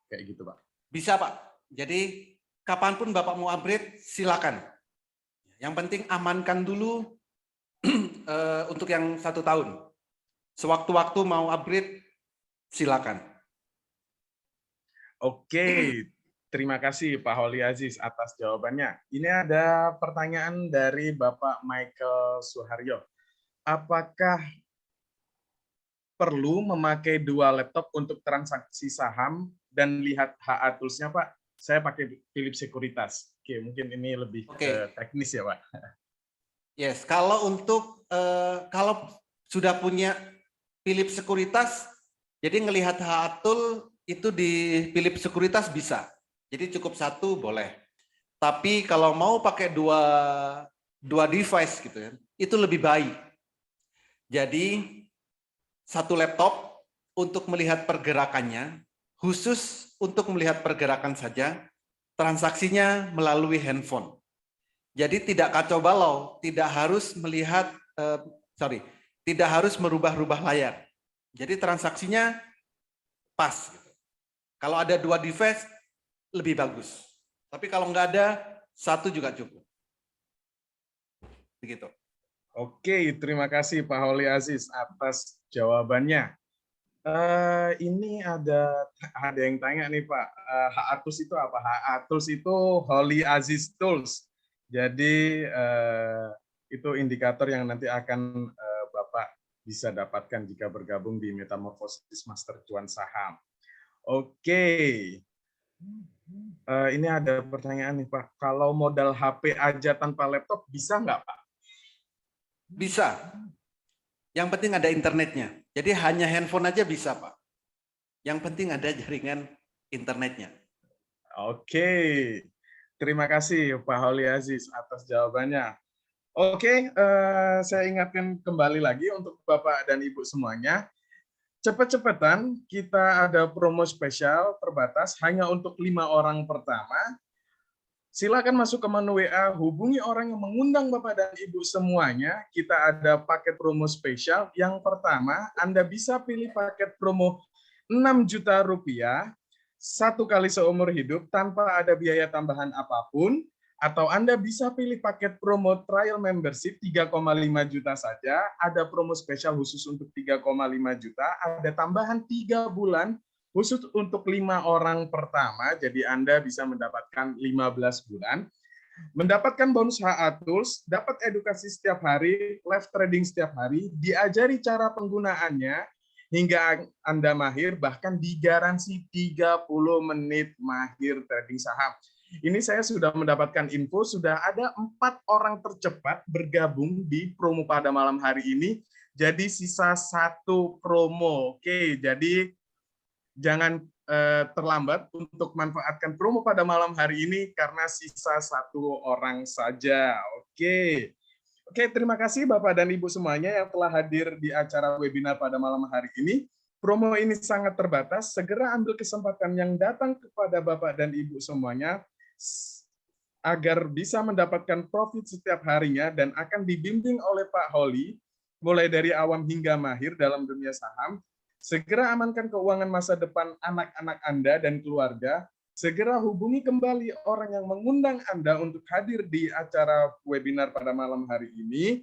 Kayak gitu Pak. Bisa Pak. Jadi kapanpun Bapak mau upgrade, silakan. Yang penting amankan dulu untuk yang 1 tahun. Sewaktu-waktu mau upgrade, silakan. Oke, terima kasih Pak Holi Aziz atas jawabannya. Ini ada pertanyaan dari Bapak Michael Suharyo. Apakah perlu memakai 2 laptop untuk transaksi saham dan lihat HA Tools-nya Pak? Saya pakai Philips Sekuritas. Oke, mungkin ini lebih teknis ya Pak. Yes, kalau untuk kalau sudah punya Philips Sekuritas, jadi ngelihat HA Tool itu di Philips Sekuritas bisa. Jadi cukup 1 boleh. Tapi kalau mau pakai dua device gitu ya, itu lebih baik. Jadi 1 laptop untuk melihat pergerakannya, khusus untuk melihat pergerakan saja, transaksinya melalui handphone. Jadi tidak kacau balau, tidak harus melihat, tidak harus merubah-rubah layar. Jadi transaksinya pas. Kalau ada 2 device, lebih bagus. Tapi kalau nggak ada, 1 juga cukup. Begitu. Oke, terima kasih Pak Holi Aziz atas jawabannya. Ini ada yang tanya nih Pak, HA-Tools itu apa? HA-Tools itu Holi Aziz Tools. Jadi itu indikator yang nanti akan Bapak bisa dapatkan jika bergabung di Metamorphosis Master Cuan Saham. Oke. Ini ada pertanyaan nih Pak, kalau modal HP aja tanpa laptop bisa nggak Pak? Bisa. Yang penting ada internetnya. Jadi hanya handphone aja bisa, Pak. Yang penting ada jaringan internetnya. Oke. Terima kasih Pak Holi Aziz atas jawabannya. Oke, saya ingatkan kembali lagi untuk Bapak dan Ibu semuanya. Cepat-cepatan, kita ada promo spesial terbatas hanya untuk 5 orang pertama. Silakan masuk ke menu WA, hubungi orang yang mengundang Bapak dan Ibu semuanya. Kita ada paket promo spesial. Yang pertama, Anda bisa pilih paket promo 6 juta rupiah, 1 kali seumur hidup tanpa ada biaya tambahan apapun. Atau Anda bisa pilih paket promo trial membership 3,5 juta saja. Ada promo spesial khusus untuk 3,5 juta. Ada tambahan 3 bulan khusus untuk 5 orang pertama, jadi Anda bisa mendapatkan 15 bulan. Mendapatkan bonus HA-Tools, dapat edukasi setiap hari, live trading setiap hari, diajari cara penggunaannya, hingga Anda mahir, bahkan digaransi 30 menit mahir trading saham. Ini saya sudah mendapatkan info, sudah ada 4 orang tercepat bergabung di promo pada malam hari ini, jadi sisa 1 promo. Oke, jadi jangan terlambat untuk manfaatkan promo pada malam hari ini karena sisa 1 orang saja. Oke, terima kasih Bapak dan Ibu semuanya yang telah hadir di acara webinar pada malam hari ini. Promo ini sangat terbatas. Segera ambil kesempatan yang datang kepada Bapak dan Ibu semuanya agar bisa mendapatkan profit setiap harinya dan akan dibimbing oleh Pak Holi mulai dari awam hingga mahir dalam dunia saham. Segera amankan keuangan masa depan anak-anak Anda dan keluarga. Segera hubungi kembali orang yang mengundang Anda untuk hadir di acara webinar pada malam hari ini.